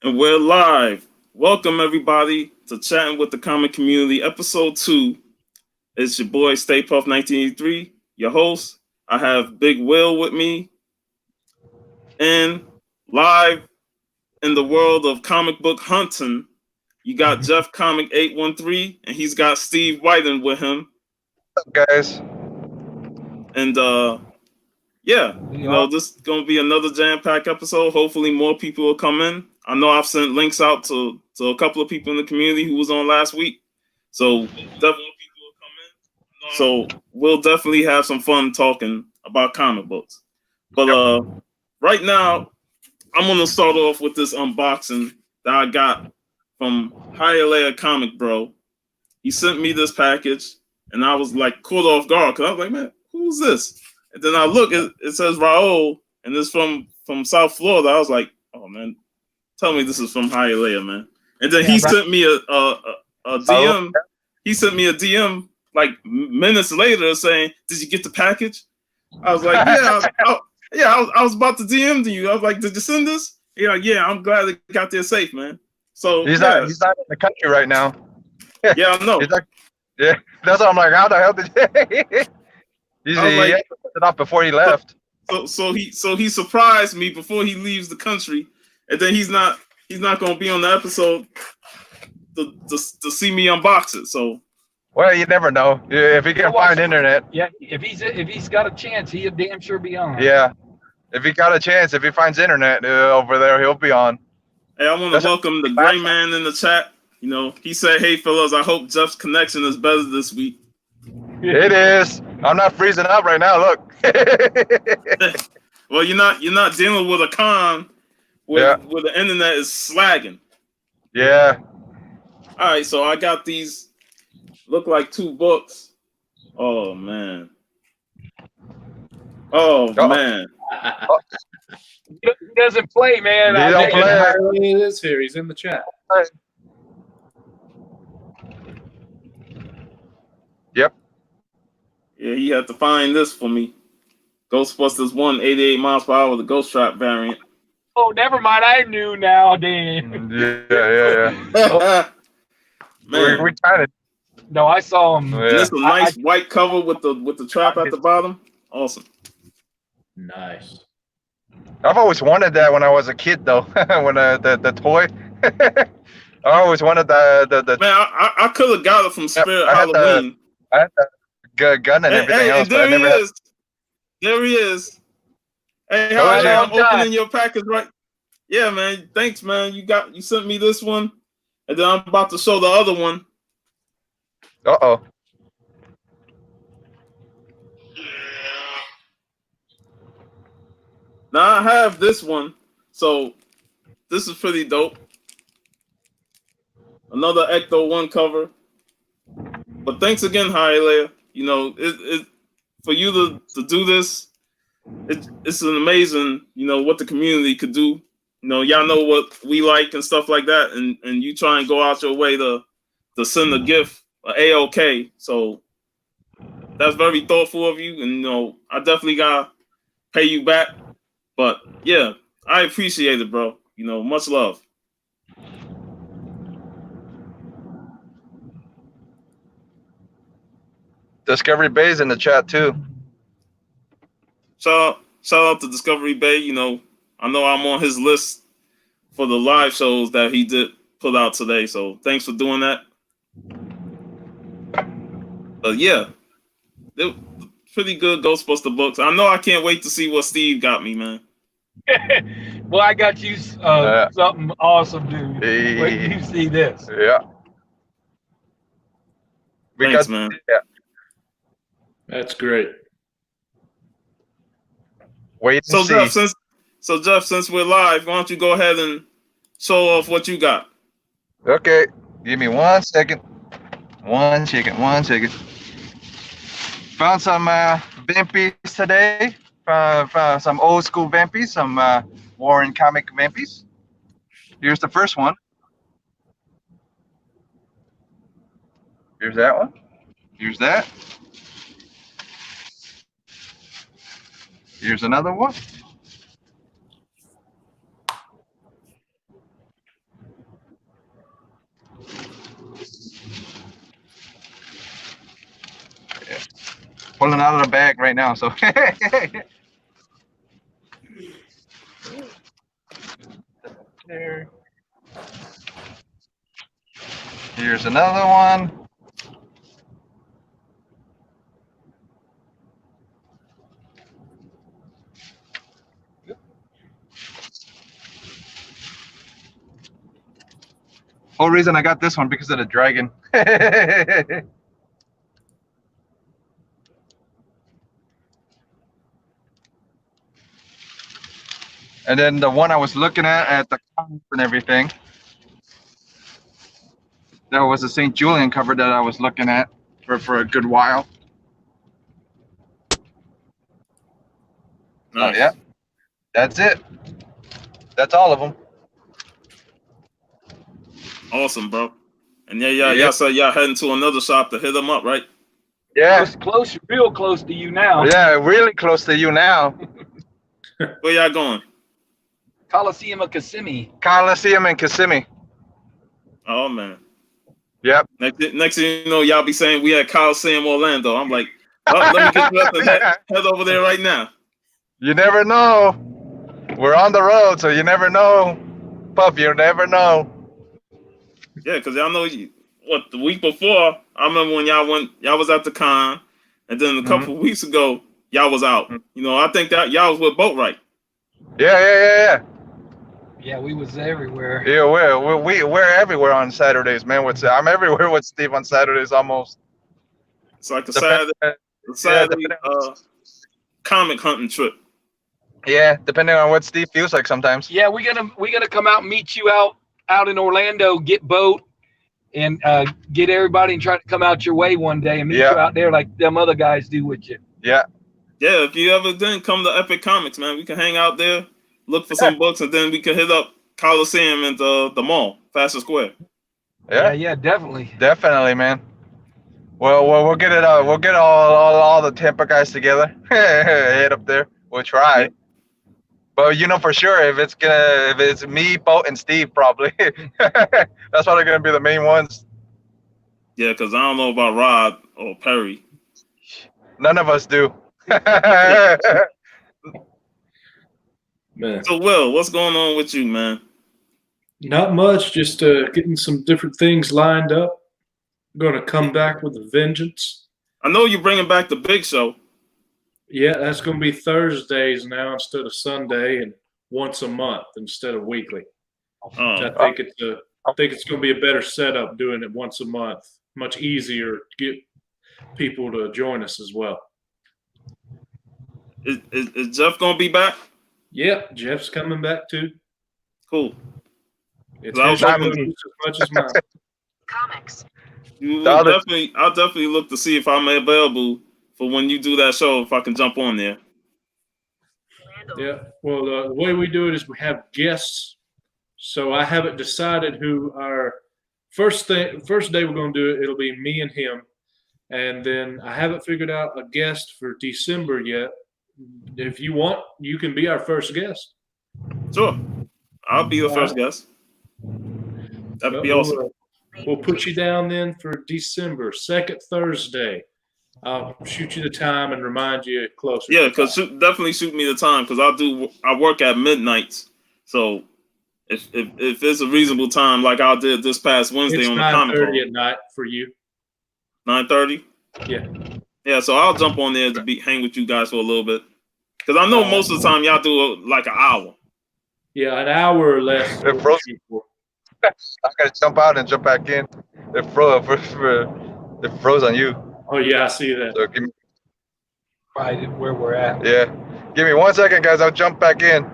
And we're live. Welcome everybody to Chatting with the Comic Community, episode 2. It's your boy Stay Puff 1983, your host. I have Big Will with me, and live in the world of comic book hunting, you got Jeff Comic 813, and he's got Steve Whiten with him. What's up, guys? And yeah, this is gonna be another jam-packed episode. Hopefully more people will come in. I know I've sent links out to a couple of people in the community who was on last week. So definitely people will come in. So we'll definitely have some fun talking about comic books. But right now, I'm gonna start off with this unboxing that I got from Hialeah Comic Bro. He sent me this package, and I was like caught off guard because I was like, man, who's this? And then I look, it says Raul, and it's from South Florida. I was like, oh man, tell me this is from Hialeah, man. And then he sent me a DM. He sent me a DM like minutes later saying, "Did you get the package?" I was like, "Yeah, I was about to DM to you. I was like, "Did you send this?" He's like, "Yeah, I'm glad it got there safe, man." So he's not in the country right now. Yeah, I know. Yeah, that's what I'm like. How the hell did he had to put it off before he left? So he surprised me before he leaves the country, and then he's not going to be on the episode to see me unbox it. So, well, you never know if he can find internet. Yeah, if he's got a chance, he'll damn sure be on. Yeah, if he got a chance, if he finds internet over there, he'll be on. Hey, I want to welcome the Gray Man in the chat. You know, he said, "Hey, fellas, I hope Jeff's connection is better this week." It is. I'm not freezing up right now. Look. Well, you're not dealing with a con where the internet is slagging. Yeah. All right, so I got these. Look like 2 books. Oh man. Man. He doesn't play, man. He don't play. It is here. He's in the chat. Yep. Yeah, he had to find this for me. Ghostbusters 1, 88 miles per hour, the Ghost Trap variant. Oh, never mind. I knew now, Dan. Yeah. Man, we kind of. No, I saw him. Yeah. This a nice white cover with the trap at the bottom. Awesome. Nice. I've always wanted that when I was a kid, though. When the toy. I always wanted the man. I could have got it from Spirit Halloween. I had the gun and everything else. There he is. There he is. Hey, how are you? I'm opening your package right. Yeah, man. Thanks, man. You sent me this one, and then I'm about to show the other one. Uh-oh. Now I have this one, so this is pretty dope. Another Ecto 1 cover. But thanks again, Hialeah. You know, it for you to do this, it's an amazing, what the community could do. You know, y'all know what we like and stuff like that, and you try and go out your way to send a gift, A-OK. So that's very thoughtful of you, and I definitely gotta pay you back. But yeah, I appreciate it, bro. Much love. Discovery Bay's in the chat too. Shout out to Discovery Bay. I know I'm on his list for the live shows that he did put out today. So thanks for doing that. But yeah, they're pretty good Ghostbuster books. I know I can't wait to see what Steve got me, man. Well, I got you something awesome, dude. Hey. Wait till you see this. Yeah. Thanks, man. Yeah. That's great. Wait so and see. Jeff, since we're live, why don't you go ahead and show off what you got? Okay, give me 1 second. 1 second. Found some vampies today. Found some old school vampies, some Warren comic vampies. Here's the first one. Here's that one. Here's that. Here's another one. pulling out of the bag right now. So there. Here's another one. Whole reason I got this one because of the dragon. And then the one I was looking at the comics and everything, there was a St. Julian cover that I was looking at for a good while. Nice. Yeah, that's it. That's all of them. Awesome, bro. And y'all said y'all heading to another shop to hit them up, right? Yeah, It's close, real close to you now. yeah, really close to you now. Where y'all going? Coliseum of Kissimmee. Coliseum in Kissimmee. Oh man. Yep. Next thing you know, y'all be saying we at Coliseum Orlando. I'm like, well, let me get dressed and head over there right now. You never know. We're on the road, so you never know. Pup, you never know. Yeah, because y'all know the week before, I remember when y'all was at the con, and then a couple of weeks ago, y'all was out. You know, I think that y'all was with Boatwright. Yeah. Yeah, we was everywhere. Yeah, we're everywhere on Saturdays, man. I'm everywhere with Steve on Saturdays almost. It's like a Saturday comic hunting trip. Yeah, depending on what Steve feels like sometimes. Yeah, we gonna come out and meet you out in Orlando, get boat, and get everybody and try to come out your way one day and meet you out there like them other guys do with you. Yeah. Yeah, if you ever didn't come to Epic Comics, man, we can hang out there, look for some books, and then we can hit up Coliseum and the mall, Fashion Square. Yeah, definitely. Definitely, man. Well, we'll get it out. We'll get all the Tampa guys together. Head up there. We'll try. Yeah. But you know for sure if it's me, Boat, and Steve probably. That's probably gonna be the main ones. Yeah, because I don't know about Rod or Perry. None of us do. Man, So, Will, what's going on with you, man? not much. Just getting some different things lined up. Going to come back with a vengeance. I know you're bringing back the big show. Yeah, that's going to be Thursdays now instead of Sunday, and once a month instead of weekly. I think it's going to be a better setup doing it once a month. Much easier to get people to join us as well. Is Jeff going to be back? Yep, Jeff's coming back too. Cool. It's I was his hoping- booth as much as mine. Comics. I'll definitely look to see if I'm available for when you do that show, if I can jump on there. Yeah. Well, the way we do it is we have guests. So I haven't decided who our first day we're going to do it. It'll be me and him, and then I haven't figured out a guest for December yet. If you want, you can be our first guest. Sure. I'll be the first guest. That'd be awesome. We'll put you down then for December, second Thursday. I'll shoot you the time and remind you closer. Yeah, because definitely shoot me the time, because I work at midnight. So if it's a reasonable time, like I did this past Wednesday It's on the comic 9:30 at night for you. 9:30. Yeah. Yeah, so I'll jump on there to hang with you guys for a little bit, because I know most of the time y'all do like an hour. Yeah, an hour or less. It froze. I gotta jump out and jump back in. It froze on you. Oh yeah, I see that. So give me, Right where we're at. yeah. Give me 1 second, guys. I'll jump back in.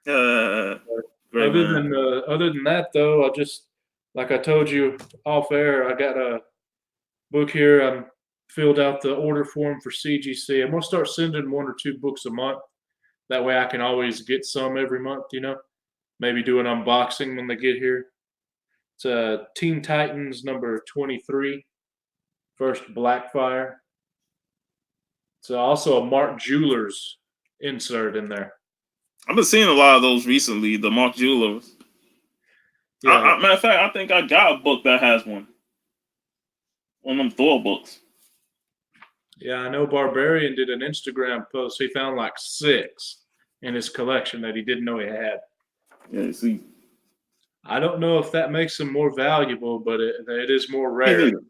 Great, man. Other than that, though, I just like I told you off air, I got a book here. I'm filled out the order form for CGC. I'm gonna start sending 1 or 2 books a month. That way, I can always get some every month. You know, maybe do an unboxing when they get here. It's Teen Titans number 23, first Blackfire. It's also a Mark Jewelers insert in there. I've been seeing a lot of those recently, the Mark Jewelers. Yeah. Matter of fact, I think I got a book that has one. One of them Thor books. Yeah, I know Barbarian did an Instagram post. He found like 6 in his collection that he didn't know he had. Yeah, see. I don't know if that makes them more valuable, but it is more Me rare. neither.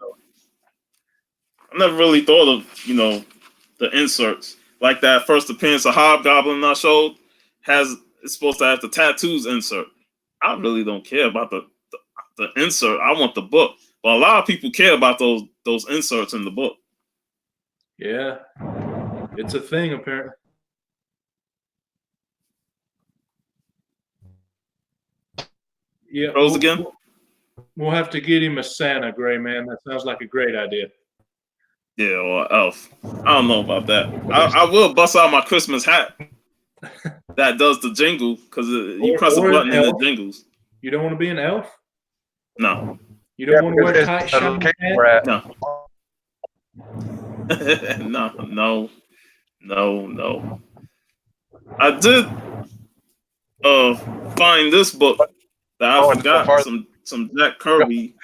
I never really thought of, the inserts. Like that first appearance of Hobgoblin I showed it's supposed to have the tattoos insert. I really don't care about the insert. I want the book. But a lot of people care about those inserts in the book. Yeah, it's a thing apparently. Yeah, Rose again? We'll have to get him a Santa, Gray Man. That sounds like a great idea. Yeah, or Elf. I don't know about that. I will bust out my Christmas hat that does the jingle because you press a or an button and it elf. jingles. You don't want to be an elf? No. You don't want to wear because tight it's a shiny cake hat? rat. No. I did find this book that I Oh, it's so forgot. far. Some Jack Kirby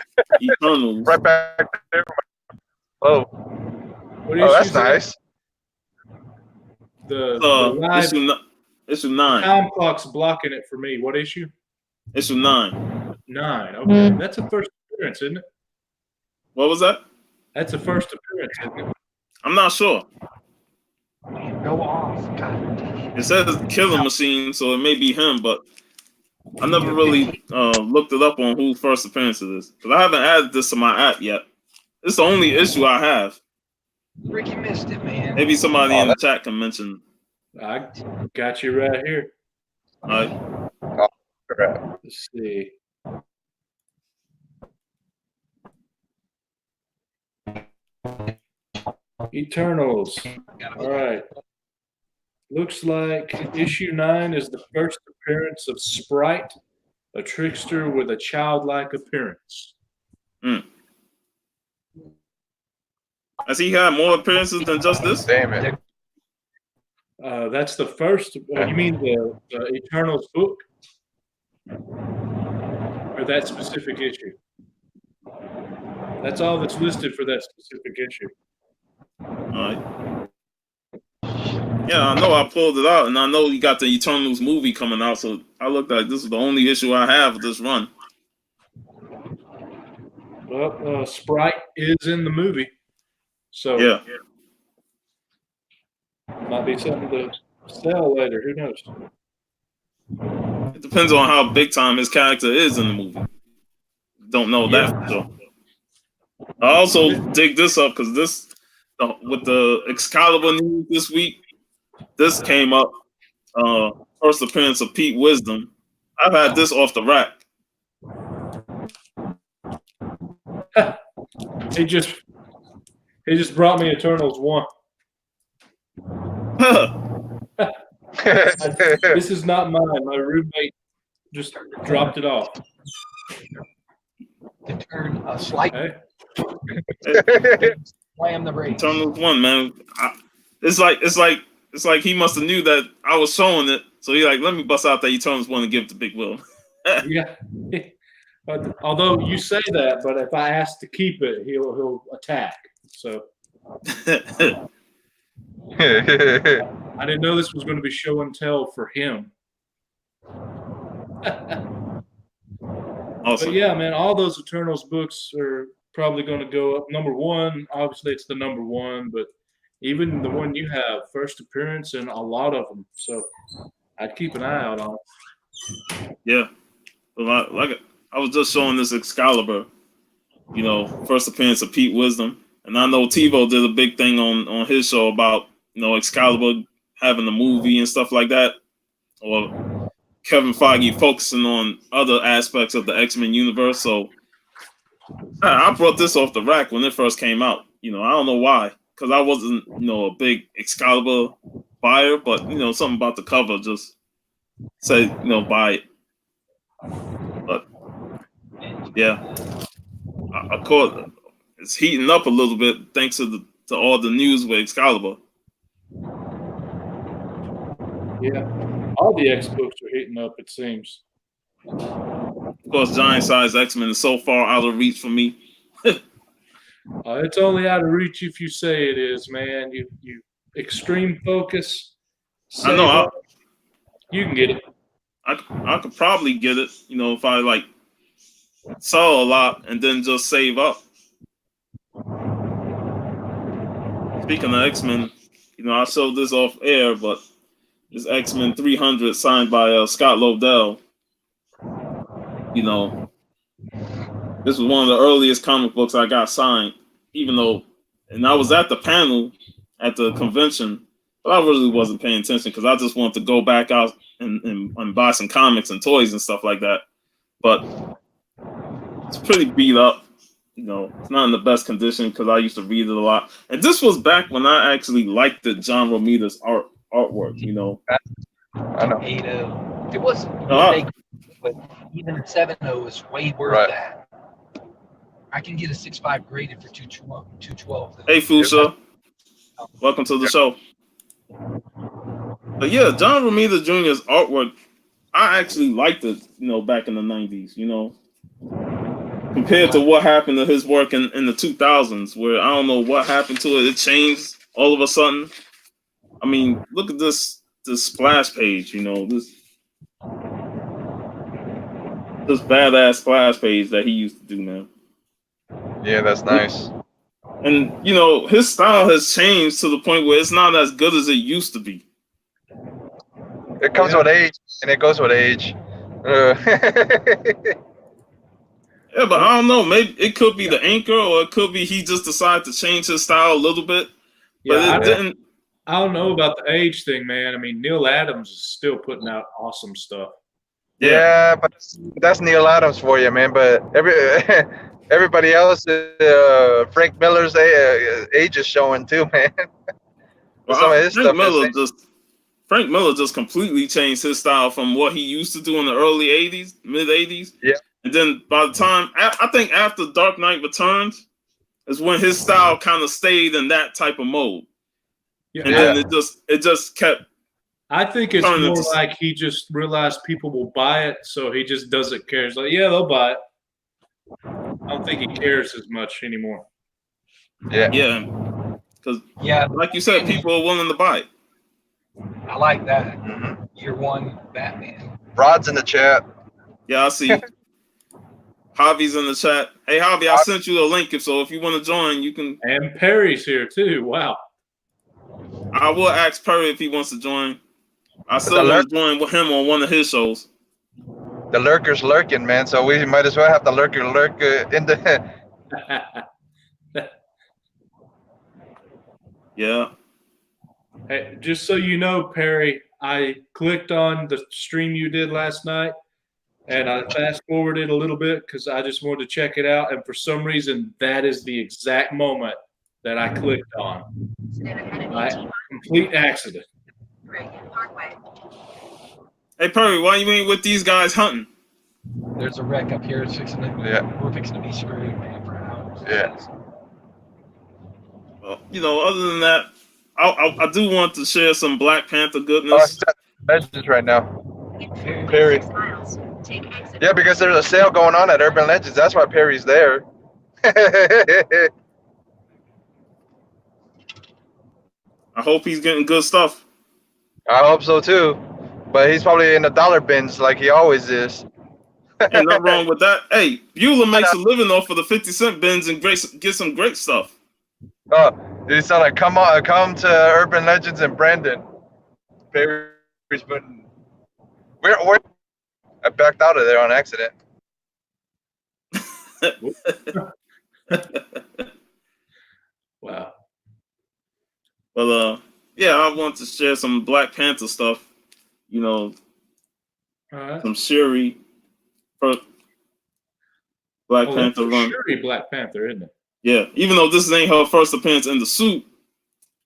Eternals. Right back there. Oh, What oh, that's issue is that? nice. The live Issue 9. time clock's blocking it for me. What issue? Issue 9. 9. Okay, that's a first appearance, isn't it? What was that? That's a first appearance, isn't it? I'm not sure. Go off. God damn. It says Killing Machine, so it may be him, but I never really looked it up on who first appearance it is. Because I haven't added this to my app yet. It's the only issue I have. Ricky missed it, man. Maybe somebody in the chat can mention. I got you right here. Let's see. Eternals. All right. Looks like issue 9 is the first appearance of Sprite, a trickster with a childlike appearance. Has he had more appearances than just this? Damn it. That's the first. You mean the Eternals book? Or that specific issue? That's all that's listed for that specific issue. All right. Yeah, I know I pulled it out, and I know you got the Eternals movie coming out, so I looked like this is the only issue I have of this run. Well, Sprite is in the movie, so Yeah. might be something to sell later. Who knows? It depends on how big time his character is in the movie. Don't know that for sure. I also dig this up because this, with the Excalibur news this week, this came up. First appearance of Pete Wisdom. I've had this off the rack. He just brought me Eternals 1. This is not mine. My roommate just dropped it off. To turn a slight Hey, slam the brakes. Eternals 1, man. It's like he must have knew that I was showing it, so he like, let me bust out that Eternals 1 and give it to Big Will. yeah. But although you say that, but if I ask to keep it, he'll attack. So I didn't know this was going to be show and tell for him. Awesome. But yeah, man, all those Eternals books are probably going to go up. Number 1, obviously it's the number 1, but even the one you have, first appearance and a lot of them. So I'd keep an eye out on it. Yeah. But like I was just showing this Excalibur, first appearance of Pete Wisdom. And I know TiVo did a big thing on his show about, Excalibur having a movie and stuff like that. Or Kevin Feige focusing on other aspects of the X-Men universe. So I brought this off the rack when it first came out. I don't know why. Because I wasn't, a big Excalibur buyer, but, something about the cover just said, buy it. But, yeah. I caught it's heating up a little bit thanks to all the news with Excalibur. Yeah, all the X books are heating up, it seems. Of course, Giant Size X-Men is so far out of reach for me. It's only out of reach if you say it is, man. You extreme focus. I know. Save up, you can get it. I could probably get it. You know, if I like sell a lot and then just save up. Speaking of X-Men, you know, I showed this off air, but this X-Men 300 signed by Scott Lobdell. You know, this was one of the earliest comic books I got signed, even though, and I was at the panel at the convention, but I really wasn't paying attention because I just wanted to go back out and buy some comics and toys and stuff like that. But it's pretty beat up. You know, it's not in the best condition because I used to read it a lot. And this was back when I actually liked the John Romita's artwork, you know. I know. 8-0. It was, but even a 7-0 is way worth that. I can get a 6.5 graded for 212. Hey, Fusha. Welcome to the show. But yeah, John Romita Jr.'s artwork, I actually liked it, you know, back in the 90s, you know. Compared to what happened to his work in the 2000s, where I don't know what happened to it. It changed all of a sudden. I mean, look at this splash page, you know, this badass splash page that he used to do, man. Yeah, that's nice. And, you know, his style has changed to the point where it's not as good as it used to be. It comes with age, and it goes with age. Yeah, but I don't know. Maybe it could be the anchor, or it could be he just decided to change his style a little bit. But Yeah, it didn't. I don't know about the age thing, man. I mean, Neil Adams is still putting out awesome stuff. Yeah, but that's Neil Adams for you, man. But everybody else, Frank Miller's age is showing too, man. Well, Frank Miller just completely changed his style from what he used to do in the early 80s, mid 80s. Yeah. And then by the time, I think after Dark Knight Returns is when his style kind of stayed in that type of mode. Yeah. And then it just kept. I think it's more like he just realized people will buy it, so he just doesn't care. He's like, yeah, they'll buy it. I don't think he cares as much anymore. Yeah. Yeah. Because, like you said, people are willing to buy it. I like that. Mm-hmm. Year one Batman. Rod's in the chat. Yeah, I see. Javi's in the chat. Hey, Javi, I sent you a link. If you want to join, you can. And Perry's here too. Wow. I will ask Perry if he wants to join. I still want to join with him on one of his shows. The lurker's lurking, man. So we might as well have the lurker lurk in the. Yeah. Hey, just so you know, Perry, I clicked on the stream you did last night, and I fast forwarded a little bit because I just wanted to check it out. And for some reason, that is the exact moment that I clicked on. Complete accident. Hey, Perry, why you ain't with these guys hunting? There's a wreck up here. We're fixing to be screwed, man, for hours. Yeah. Well, you know, other than that, I do want to share some Black Panther goodness. Legends right now. Perry. Yeah, because there's a sale going on at Urban Legends. That's why Perry's there. I hope he's getting good stuff. I hope so too. But he's probably in the dollar bins like he always is. Ain't nothing wrong with that. Hey, Bueller makes a living off of the 50-cent bins and get some great stuff. Oh, he said like, come to Urban Legends in Brandon. Perry's putting. I backed out of there on accident. Wow. But yeah, I want to share some Black Panther stuff. You know, some Shuri for Black Panther run. Shuri Black Panther, isn't it? Yeah, even though this ain't her first appearance in the suit,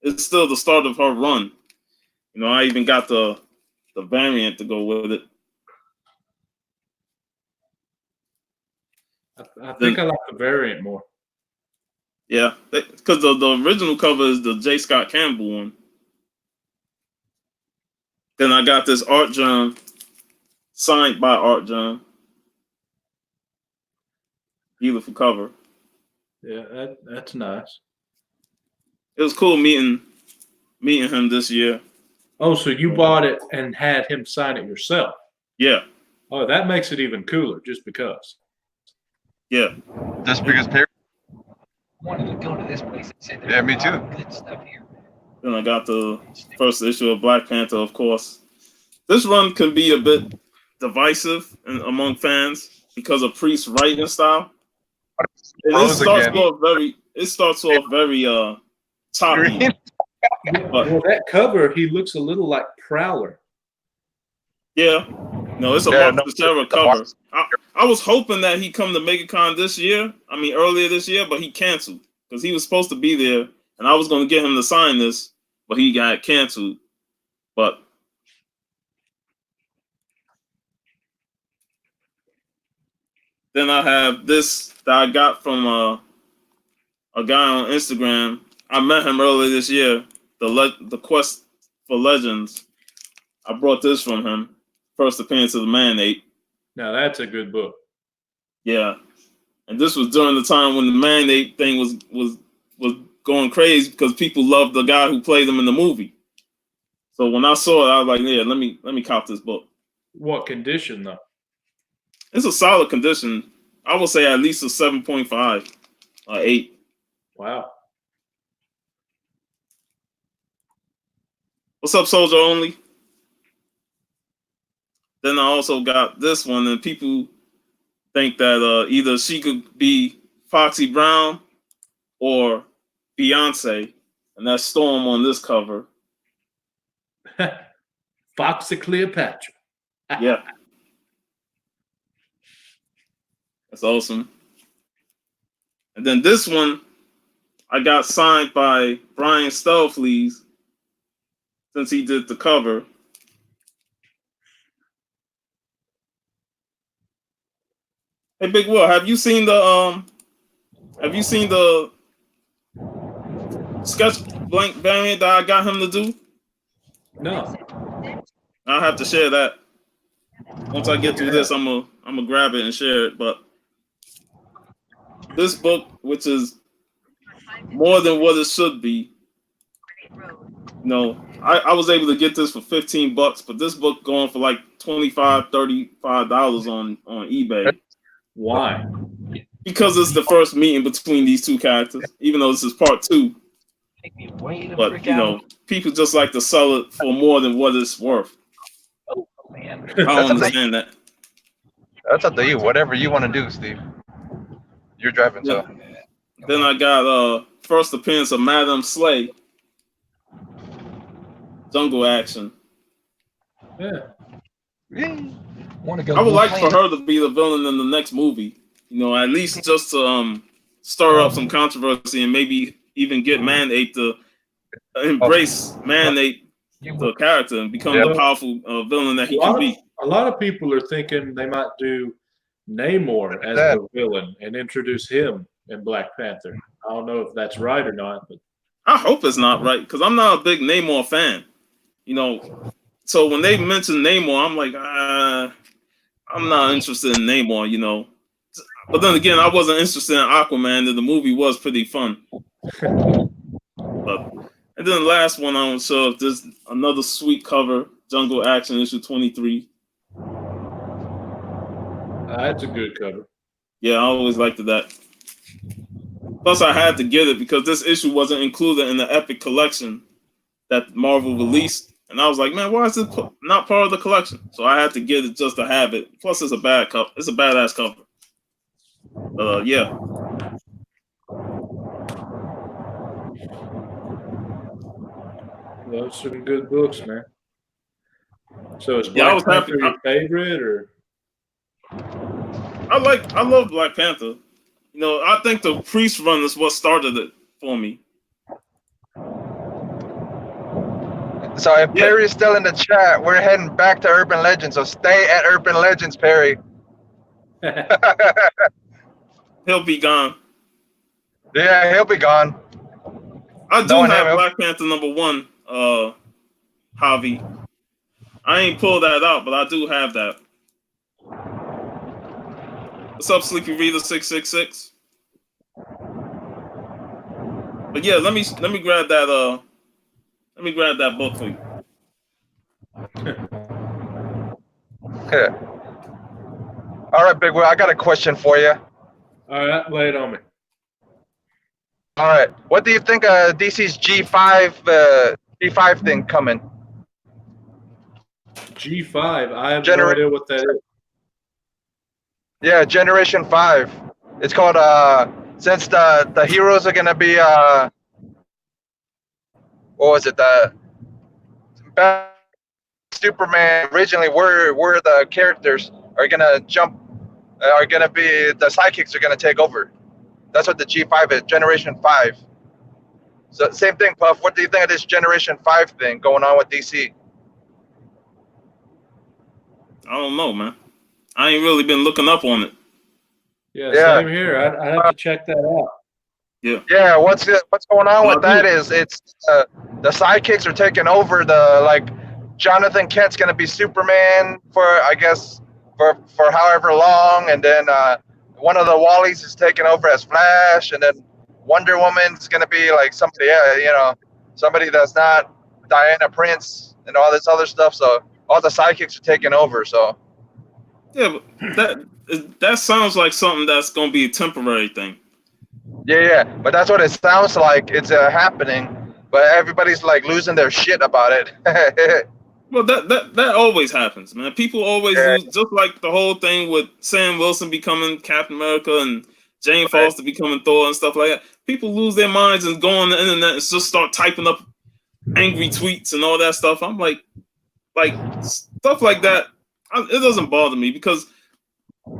it's still the start of her run. You know, I even got the variant to go with it. I think I like the variant more. Yeah, because the original cover is the J. Scott Campbell one. Then I got this Art John, signed by Art John. Beautiful cover. Yeah, that's nice. It was cool meeting him this year. Oh, so you bought it and had him sign it yourself? Yeah, Oh, that makes it even cooler. Just because. yeah. Just because Perry. Wanted to go to this place and said Yeah, me a lot too. of good stuff here. Then I got the first issue of Black Panther, of course. This run can be a bit divisive among fans because of Priest's writing style. And Rose again. it starts off very choppy. Green. Well, that cover, he looks a little like Prowler. Yeah. No, it's a Yeah, Mark Teixeira cover. I was hoping that he'd come to MegaCon earlier this year, but he canceled because he was supposed to be there, and I was going to get him to sign this, but he got canceled. But then I have this that I got from a guy on Instagram. I met him earlier this year. The Quest for Legends. I brought this from him. First appearance of the Man-Ape. Now that's a good book. Yeah, and this was during the time when the Man-Ape thing was going crazy because people loved the guy who played him in the movie. So when I saw it, I was like, yeah, let me cop this book. What condition though? It's a solid condition. I would say at least a 7.5 or 8. Wow. What's up, Soldier Only? Then I also got this one, and people think that either she could be Foxy Brown or Beyonce, and that's Storm on this cover. Foxy Cleopatra. Yeah. That's awesome. And then this one, I got signed by Brian Stelfleet since he did the cover. Hey, Big Will, have you seen the sketch blank variant that I got him to do? No. I'll have to share that. Once I get through this, I'm gonna grab it and share it. But this book, which is more than what it should be, I was able to get this for $15, but this book going for like $25, $35 on eBay. Why? Because it's the first meeting between these two characters, even though this is part 2. But people just like to sell it for more than what it's worth. Oh man, I don't understand that. That's up to you. Whatever you want to do, Steve. You're driving, so. Then I got first appearance of Madame Slay. Jungle Action. Yeah. Want to go? I would like for her to be the villain in the next movie. At least just to stir up some controversy and maybe even get Man-Ape to embrace Man-Ape, the character, and become the powerful villain that he can be. A lot of people are thinking they might do Namor as the villain and introduce him in Black Panther. I don't know if that's right or not, but I hope it's not right because I'm not a big Namor fan. So when they mention Namor, I'm like, I'm not interested in Namor. But then again, I wasn't interested in Aquaman, and the movie was pretty fun. And then the last one, I don't show if there's another sweet cover, Jungle Action issue 23. That's a good cover. Yeah, I always liked that. Plus, I had to get it because this issue wasn't included in the Epic collection that Marvel released. And I was like, man, why is it not part of the collection? So I had to get it just to have it. Plus, it's a bad cover. It's a badass cover. Yeah. Those are some good books, man. So is Yeah, I was Black Panther happy. your favorite, or? I love Black Panther. I think the Priest run is what started it for me. So if Perry's still in the chat, we're heading back to Urban Legends. So stay at Urban Legends, Perry. He'll be gone. Yeah, he'll be gone. I do have Black Panther #1, Javi. I ain't pulled that out, but I do have that. What's up, Sleepy Reader 666? But yeah, let me grab that book for you. All right, Big Will, I got a question for you. All right, lay it on me. All right, what do you think of DC's G5 thing coming? G5. I have no idea what that is. Yeah, Generation 5. It's called since the heroes are gonna be what was it, the Superman originally were the characters are gonna be the sidekicks are gonna take over. That's what the G5 is, Generation 5. So same thing, Puff. What do you think of this Generation 5 thing going on with DC? I don't know, man. I ain't really been looking up on it. Yeah, same here. I'd have to check that out. Yeah, what's going on with that is it's the sidekicks are taking over. Jonathan Kent's gonna be Superman for I guess for however long, and then one of the Wallies is taking over as Flash, and then Wonder Woman's gonna be like somebody, somebody that's not Diana Prince and all this other stuff. So all the sidekicks are taking over. So yeah, but that sounds like something that's gonna be a temporary thing. Yeah, but that's what it sounds like. It's happening, but everybody's like losing their shit about it. Well, that always happens, man. People always lose, just like the whole thing with Sam Wilson becoming Captain America and Jane Foster becoming Thor and stuff like that. People lose their minds and go on the internet and just start typing up angry tweets and all that stuff. I'm like stuff like that. It doesn't bother me because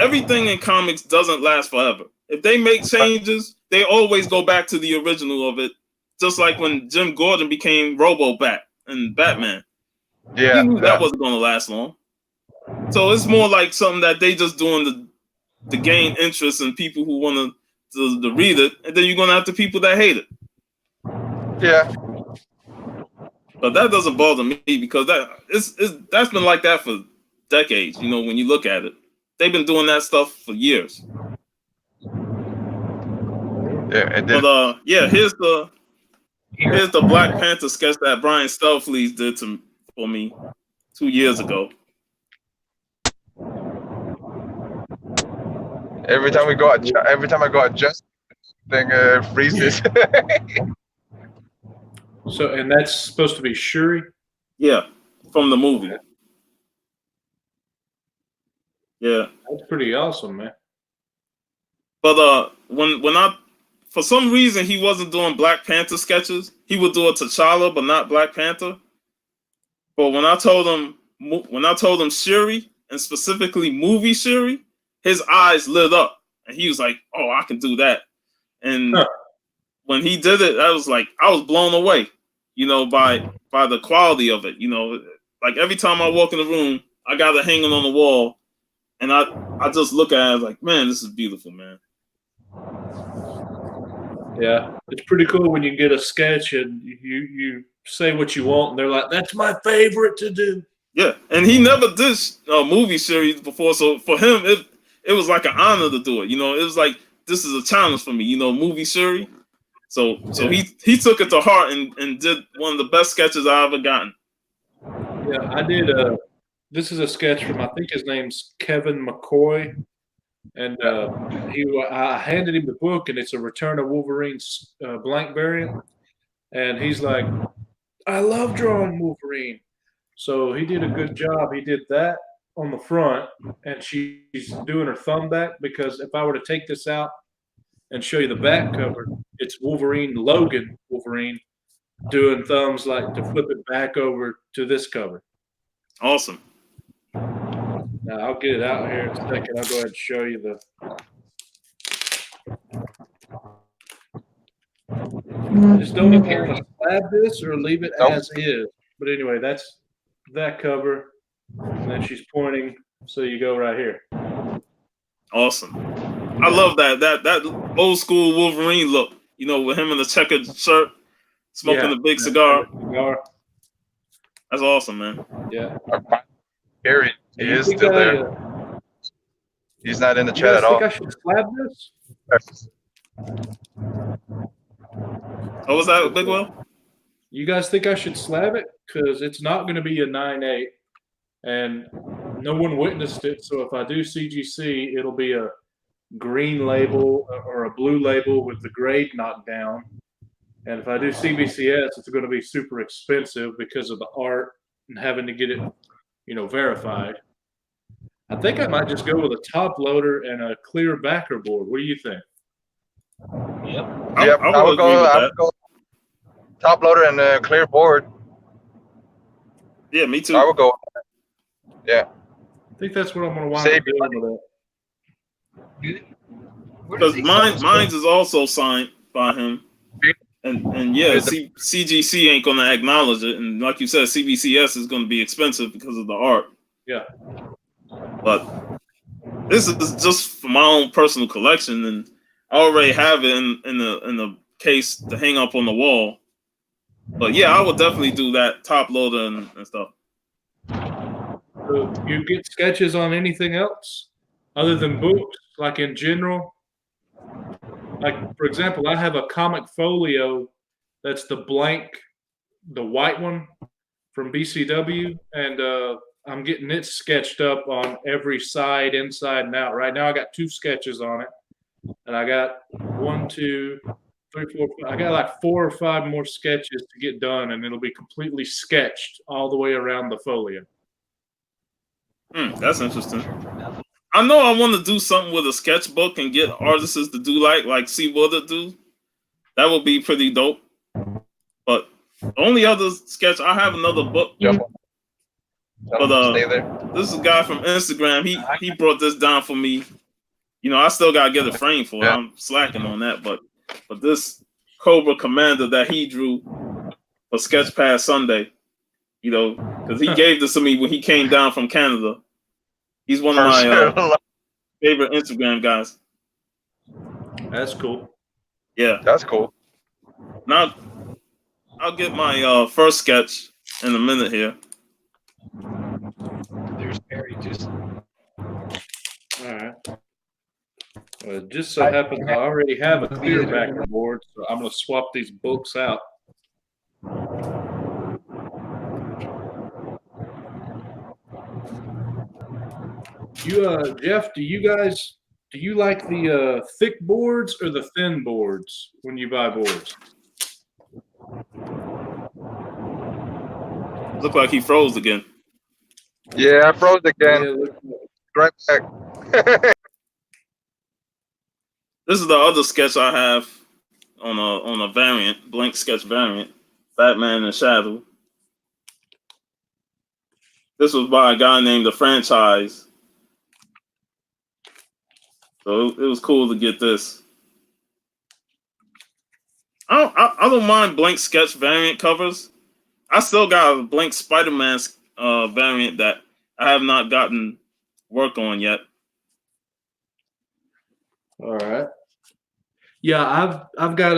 everything in comics doesn't last forever. If they make changes, they always go back to the original of it. Just like when Jim Gordon became Robo-Bat and Batman. Yeah, he knew that wasn't going to last long. So it's more like something that they just doing to gain interest in people who want to read it, and then you're going to have the people that hate it. Yeah. But that doesn't bother me because that's been like that for decades. You know, when you look at it, they've been doing that stuff for years. Yeah, but here's the Black Panther sketch that Brian Stelfleet did for me 2 years ago. Every time I go out, just thing freezes. So, and that's supposed to be Shuri? Yeah, from the movie. Yeah, that's pretty awesome, man. But for some reason he wasn't doing Black Panther sketches. He would do a T'Challa, but not Black Panther. But when I told him Shuri, and specifically movie Shuri, his eyes lit up, and he was like, "Oh, I can do that." And when he did it, I was blown away, by the quality of it. Like every time I walk in the room, I got it hanging on the wall, and I just look at it like, man, this is beautiful, man. Yeah, it's pretty cool when you get a sketch and you say what you want, and they're like, "That's my favorite to do." Yeah, and he never did a movie series before, so for him, it was like an honor to do it. It was like, this is a challenge for me, movie series. So he took it to heart and did one of the best sketches I ever gotten. Yeah, I did. This is a sketch from, I think his name's Kevin McCoy. And I handed him the book, and it's a Return of Wolverine's blank variant. And he's like, "I love drawing Wolverine." So he did a good job. He did that on the front, and she's doing her thumb back, because if I were to take this out and show you the back cover, it's Logan Wolverine doing thumbs like to flip it back over to this cover. Awesome. Now, I'll get it out here in a second. I'll go ahead and show you the. I just don't know if I want to slab this or leave it as is. But anyway, that's that cover. And then she's pointing, so you go right here. Awesome. I love that old school Wolverine look, with him in the checkered shirt, smoking a big cigar. That's awesome, man. Yeah. Gary, he is still there. He's not in the chat at all. I think I should slab this? What was that, Big Will? You guys think I should slab it? Because it's not going to be a 9.8, and no one witnessed it. So if I do CGC, it'll be a green label or a blue label with the grade knocked down. And if I do CBCS, it's going to be super expensive because of the art and having to get it, verified. I think I might just go with a top loader and a clear backer board. What do you think? Yep. I would go top loader and a clear board. Yeah, me too. I would go. Yeah. I think that's what I'm going to wind up doing with it. Because mine's is also signed by him. And yeah, CGC ain't going to acknowledge it. And like you said, CBCS is going to be expensive because of the art. Yeah. But this is just for my own personal collection, and I already have it in the case to hang up on the wall. But yeah, I would definitely do that top loader and stuff. So you get sketches on anything else other than books, like in general? Like, for example, I have a comic folio that's the white one from BCW, and I'm getting it sketched up on every side, inside and out. Right now, I got 2 sketches on it, and I got 1, 2, 3, 4, 5. I got like 4 or 5 more sketches to get done, and it'll be completely sketched all the way around the folio. That's interesting. I know I want to do something with a sketchbook and get artists to do like see what it do. That would be pretty dope. But the only other sketch, I have another book. Yep. But Stay there. this is a guy from Instagram. He brought this down for me. I still gotta get a frame for it. Yeah. I'm slacking on that, but this Cobra Commander that he drew for Sketchpad Sunday, because he gave this to me when he came down from Canada. He's one of my favorite Instagram guys. That's cool. Yeah. That's cool. Now, I'll get my first sketch in a minute here. There's Perry just. All right. Well, it just so happens I already have a clear backer board, so I'm going to swap these books out. Jeff, do you like the thick boards or the thin boards when you buy boards? Look like he froze again. Yeah, I froze again. Right back. This is the other sketch I have on a variant, blank sketch variant, Batman and Shadow. This was by a guy named The Franchise. So it was cool to get this. I don't mind blank sketch variant covers. I still got a blank Spider-Man variant that I have not gotten work on yet. All right. Yeah, I got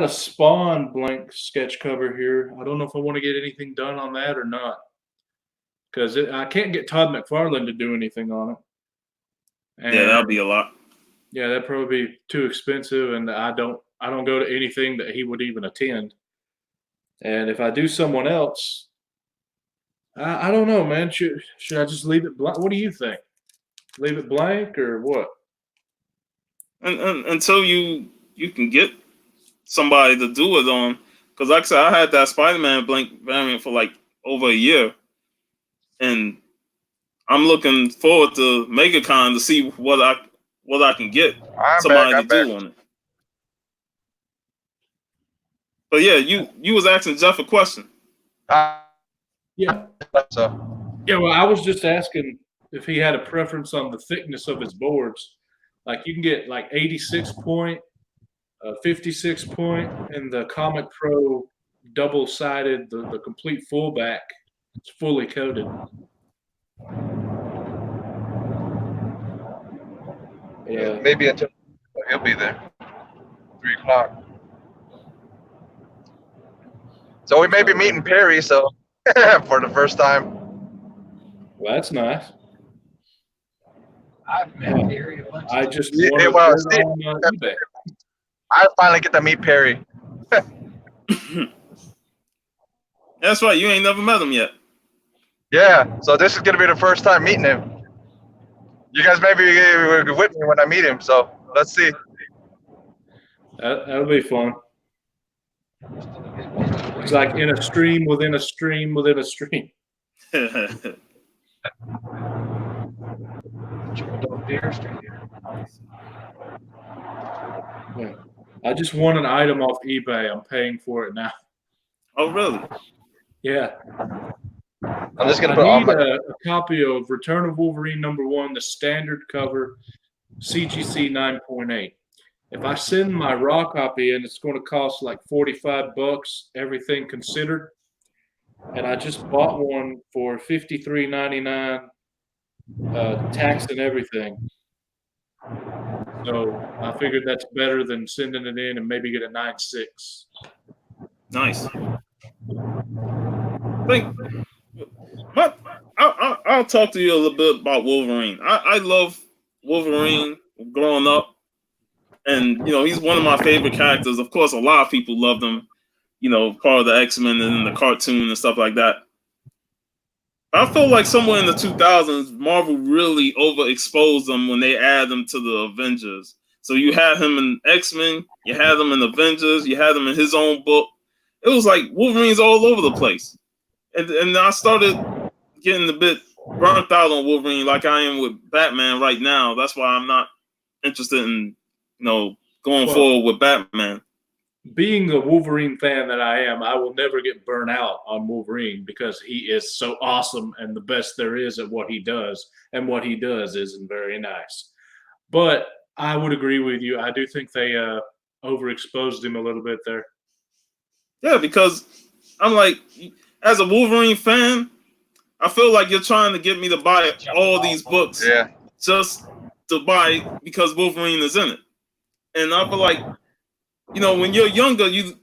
a Spawn blank sketch cover here. I don't know if I want to get anything done on that or not, because I can't get Todd McFarlane to do anything on it. And yeah, that'll be a lot. Yeah, that'd probably be too expensive, and I don't go to anything that he would even attend. And if I do someone else, I don't know, man. Should I just leave it blank? What do you think? Leave it blank or what? And until you can get somebody to do it on, because like I said, I had that Spider-Man blank variant for like over a year, and I'm looking forward to MegaCon to see what I can get somebody to do on it. But yeah, you was asking Jeff a question. Yeah. So. Yeah, well, I was just asking if he had a preference on the thickness of his boards. Like you can get like 86 point, 56 point, and the Comic Pro double-sided, the complete fullback. It's fully coated. Yeah, maybe until he'll be there. 3 o'clock. So we may be meeting Perry, so for the first time. Well, that's nice. I've met Perry a bunch of I just Yeah, wanted well, to Steve- on eBay. I finally get to meet Perry. That's right. You ain't never met him yet. Yeah, so this is gonna be the first time meeting him. You guys maybe with me when I meet him, so let's see. That'll be fun. It's like in a stream within a stream within a stream. Yeah. I just won an item off eBay. I'm paying for it now. Oh, really? Yeah. I'm just gonna put I on need my. a copy of Return of Wolverine #1, the standard cover, CGC 9.8. If I send my raw copy in, it's going to cost like $45, everything considered. And I just bought one for $53.99, tax and everything. So I figured that's better than sending it in and maybe get a 9.6. Nice. I'll talk to you a little bit about Wolverine. I love Wolverine growing up. And, he's one of my favorite characters. Of course, a lot of people loved him, part of the X-Men and the cartoon and stuff like that. I feel like somewhere in the 2000s, Marvel really overexposed him when they added him to the Avengers. So you had him in X-Men, you had him in Avengers, you had him in his own book. It was like Wolverine's all over the place. And I started getting a bit burnt out on Wolverine like I am with Batman right now. That's why I'm not interested in going forward with Batman. Being the Wolverine fan that I am, I will never get burnt out on Wolverine because he is so awesome and the best there is at what he does. And what he does isn't very nice. But I would agree with you. I do think they overexposed him a little bit there. Yeah, because I'm like, as a Wolverine fan, I feel like you're trying to get me to buy all these books just to buy because Wolverine is in it. And I feel like, when you're younger, you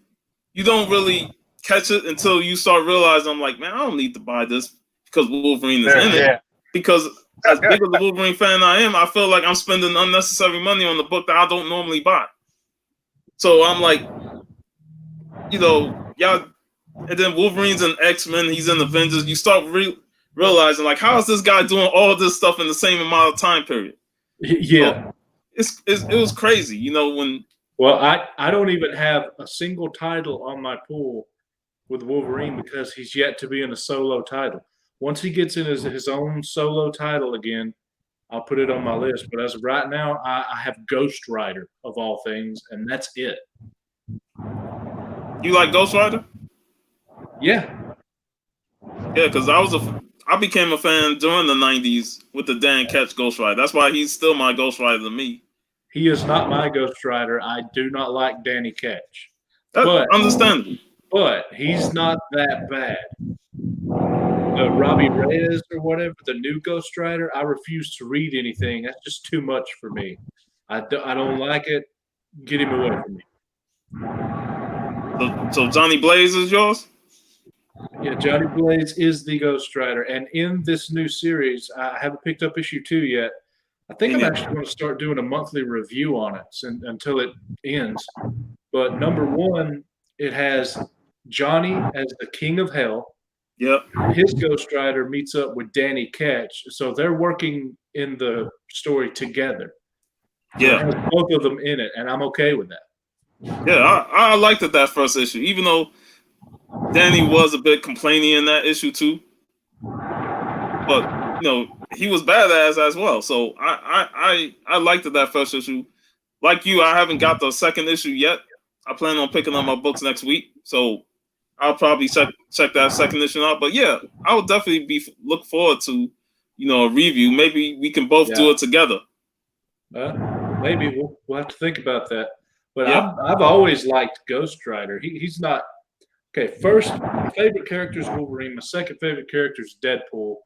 don't really catch it until you start realizing, I'm like, man, I don't need to buy this because Wolverine is in it. Because as big of a Wolverine fan I am, I feel like I'm spending unnecessary money on the book that I don't normally buy. So I'm like, y'all, and then Wolverine's in X-Men, he's in Avengers. You start realizing, like, how is this guy doing all this stuff in the same amount of time period? Yeah. So it was crazy, when... Well, I don't even have a single title on my pool with Wolverine because he's yet to be in a solo title. Once he gets in his own solo title again, I'll put it on my list. But as of right now, I have Ghost Rider, of all things, and that's it. You like Ghost Rider? Yeah. Yeah, because I became a fan during the 90s with the Dan Ketch Ghost Rider. That's why he's still my Ghost Rider to me. He is not my Ghost Rider. I do not like Danny Ketch. That's understandable. But he's not that bad. Robbie Reyes or whatever, the new Ghost Rider, I refuse to read anything. That's just too much for me. I don't like it. Get him away from me. So Johnny Blaze is yours? Yeah, Johnny Blaze is the Ghost Rider. And in this new series, I haven't picked up issue 2 yet. I think I'm actually going to start doing a monthly review on it until it ends. But #1, it has Johnny as the King of Hell. Yep. His Ghost Rider meets up with Danny Ketch. So they're working in the story together. Yeah. So it has both of them in it, and I'm okay with that. Yeah, I liked it that first issue, even though Danny was a bit complaining in that issue too. But he was badass as well. So I liked it that first issue. Like you, I haven't got the second issue yet. I plan on picking up my books next week, so I'll probably check that second issue out. But yeah, I would definitely look forward to a review. Maybe we can both do it together. Maybe we'll have to think about that. But yeah. I've always liked Ghost Rider. He's not okay. First, my favorite character is Wolverine. My second favorite character is Deadpool.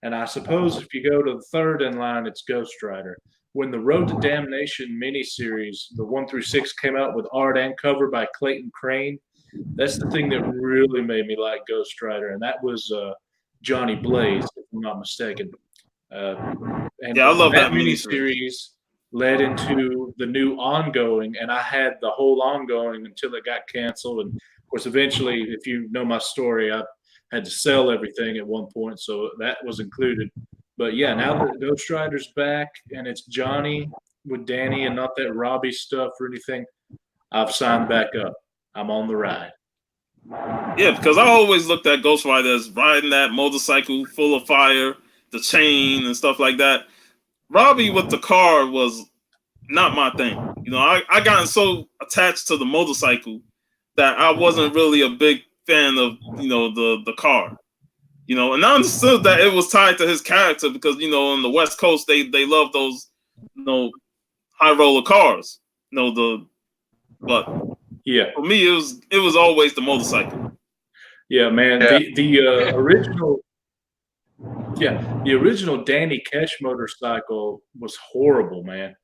And I suppose if you go to the third in line, it's Ghost Rider. When the Road to Damnation miniseries, the 1 through 6, came out with art and cover by Clayton Crane, that's the thing that really made me like Ghost Rider, and that was Johnny Blaze, if I'm not mistaken. I love that miniseries. led into the new ongoing, and I had the whole ongoing until it got canceled. And of course, eventually, if you know my story, I had to sell everything at one point, so that was included. But yeah, now that Ghost Rider's back and it's Johnny with Danny and not that Robbie stuff or anything, I've signed back up. I'm on the ride. Yeah, because I always looked at Ghost Rider as riding that motorcycle full of fire, the chain and stuff like that. Robbie with the car was not my thing. You know, I gotten so attached to the motorcycle that I wasn't really a big fan of, you know, the car. You know, and I understood that it was tied to his character because, you know, on the West Coast they love those, you know, high roller cars. You know, but yeah, for me it was always the motorcycle. Yeah, man. Yeah. The original the original Danny Cash motorcycle was horrible, man.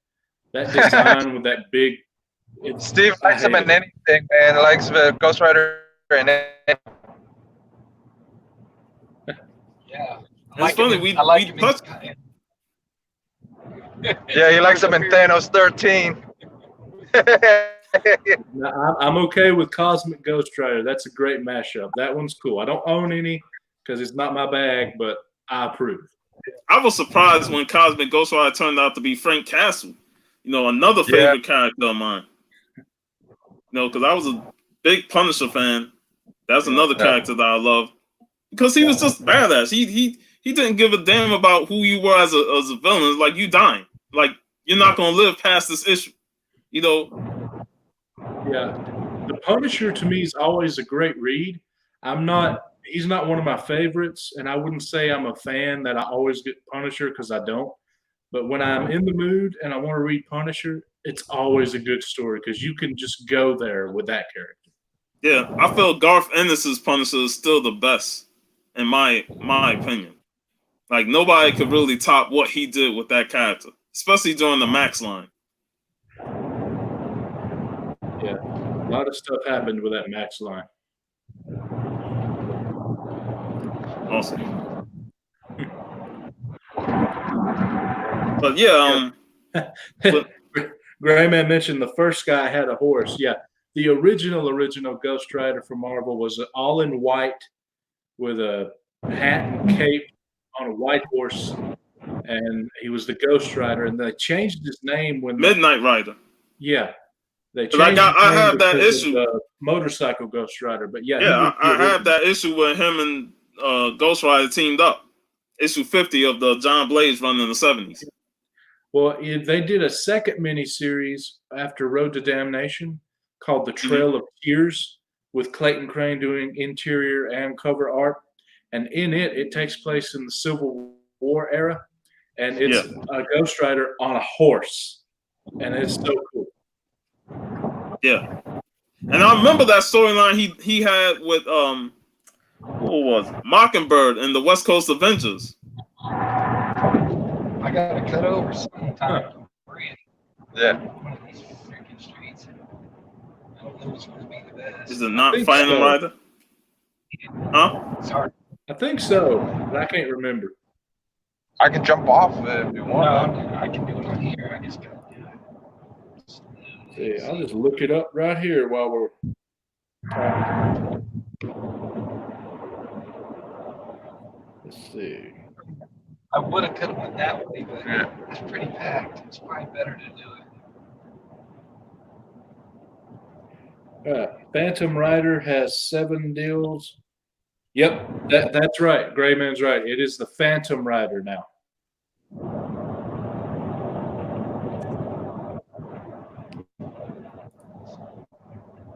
That design with that big Steve likes him in anything, man. Likes the Ghost Rider and Yeah. It's funny, we touched. yeah, he likes him in Thanos 13. I'm okay with Cosmic Ghost Rider. That's a great mashup. That one's cool. I don't own any because it's not my bag, but I approve. I was surprised when Cosmic Ghost Rider turned out to be Frank Castle. You know, another favorite character of mine. You know, because I was a big Punisher fan. That's another character that I love because he was just badass. He didn't give a damn about who you were as a villain. It's like you dying. Like you're not gonna live past this issue. You know. Yeah, the Punisher to me is always a great read. He's not one of my favorites, and I wouldn't say I'm a fan that I always get Punisher because I don't. But when I'm in the mood and I want to read Punisher, it's always a good story because you can just go there with that character. Yeah, I feel Garth Ennis's Punisher is still the best, in my opinion. Like nobody could really top what he did with that character, especially during the Max line. Yeah, a lot of stuff happened with that Max line. Awesome. But yeah, Grayman mentioned the first guy had a horse. Yeah, the original Ghost Rider from Marvel was all in white with a hat and cape on a white horse, and he was the Ghost Rider. And they changed his name when Midnight Rider. Yeah, they changed. I have that issue. Motorcycle Ghost Rider, but yeah, I have that issue where him and Ghost Rider teamed up. Issue 50 of the John Blaze run in the 70s. Well, they did a second miniseries after Road to Damnation called The Trail of Tears with Clayton Crane doing interior and cover art. And in it takes place in the Civil War era. And it's a Ghost Rider on a horse. And it's so cool. Yeah. And I remember that storyline he had with what was it? Mockingbird and the West Coast Avengers. I gotta cut over sometime. Yeah. One of these freaking streets. I don't know what's gonna be the best. Is it not Phantom Rider? Huh? Sorry. I think so, but I can't remember. I can jump off if you want. No, I can do it on here. I just gotta do it. Yeah, I'll just look it up right here while we're talking. Let's see. I would have could have went that way, but it's pretty packed. It's probably better to do it. Phantom Rider has 7 deals. Yep, that's right. Grayman's right. It is the Phantom Rider now.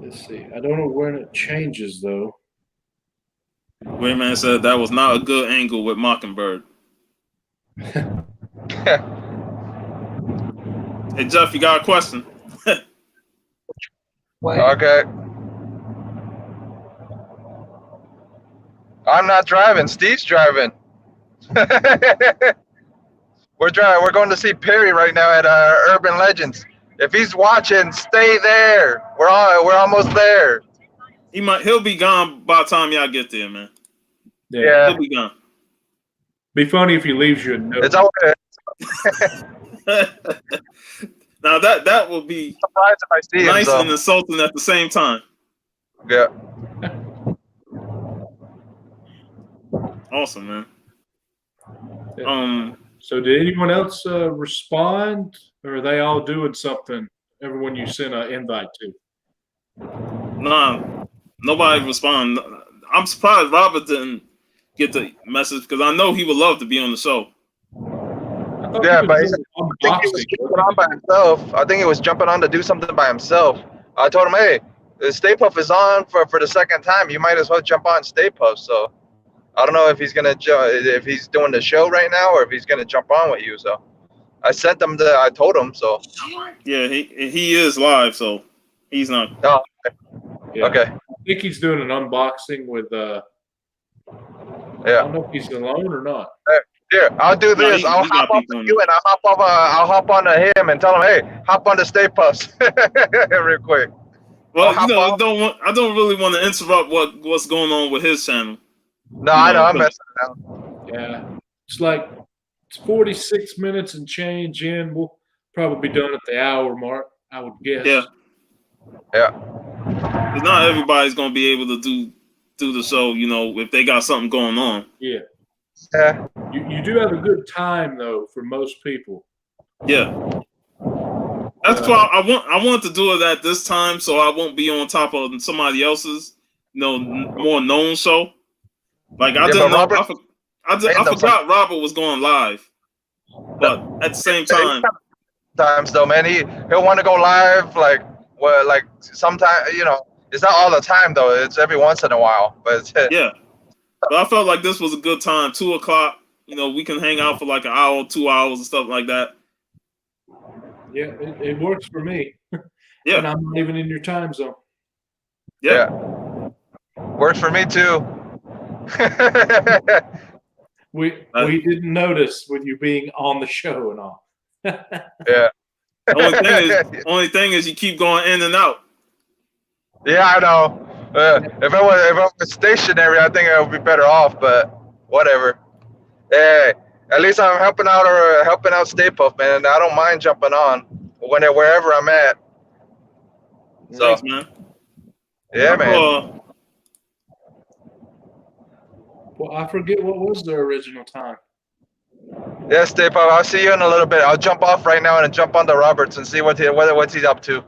Let's see. I don't know when it changes though. Grayman said that was not a good angle with Mockingbird. Hey Jeff, you got a question? Okay. I'm not driving. Steve's driving. We're driving. We're going to see Perry right now at Urban Legends. If he's watching, stay there. We're almost there. He'll be gone by the time y'all get there, man. Yeah. He'll be gone. Be funny if he leaves you a note. It's okay. that would be Surprised if I see nice him. and insulting at the same time. Yeah. Awesome, man. Yeah. So did anyone else respond, or are they all doing something? Everyone you sent an invite to? Nah, nobody responded. I'm surprised Robert didn't get the message because I know he would love to be on the show. Yeah, but I think he was jumping on by himself. I think he was jumping on to do something by himself. I told him, hey, Stay Puft is on for the second time. You might as well jump on Stay Puft. So I don't know if he's if he's doing the show right now or if he's gonna jump on with you. So I sent him I told him so. Yeah, he is live, so he's not. Oh, okay. Yeah. Okay. I think he's doing an unboxing with. I Yeah. don't know if he's alone or not. Here, I'll do this. he I'll got hop on people to on you and I'll hop on to him and tell him, hey, hop on to Stay Puft real quick. Well, I'll you know, hop I don't really want to interrupt what's going on with his channel. No, I know. I'm messing around. Yeah, it's 46 minutes and change in. We'll probably be done at the hour mark, I would guess. Yeah. Yeah. Because not everybody's gonna be able to do the show, you know, if they got something going on. Yeah. Yeah. You do have a good time though for most people. Yeah. That's why I want to do it at this time, so I won't be on top of somebody else's, you know, more known show. Like I didn't know. I forgot Robert was going live, but at the same time, times though, man, he'll want to go live like sometimes, you know, it's not all the time though. It's every once in a while, but yeah. But I felt like this was a good time. 2 o'clock, you know, we can hang out for like an hour, 2 hours, and stuff like that. Yeah, it works for me. Yeah, and I'm not even in your time zone. Yeah. Works for me too. We didn't notice with you being on the show and all. Yeah. Only thing is you keep going in and out. Yeah, I know. If I was stationary, I think I would be better off. But whatever. Hey, at least I'm helping out Stay Puft, man. And I don't mind jumping on wherever I'm at. So, Thanks, man. Yeah, man. Well, I forget what was the original time. Yeah, Stay Puft. I'll see you in a little bit. I'll jump off right now and jump onto Roberts and see what's he's up to.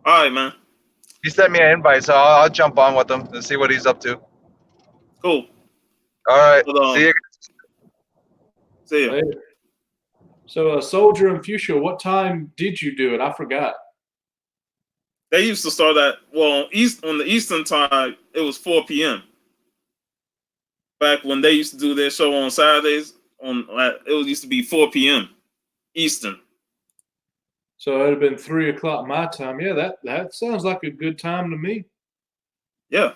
All right, man. He sent me an invite, so I'll jump on with him and see what he's up to. Cool. All right. But, see you. See ya. Later. So, Soldier and Fuchsia, what time did you do it? I forgot. They used to start at on the Eastern time. It was 4 p.m. Back when they used to do their show on Saturdays, it used to be 4 p.m. Eastern. So it'd have been 3 o'clock my time. Yeah, that sounds like a good time to me. Yeah.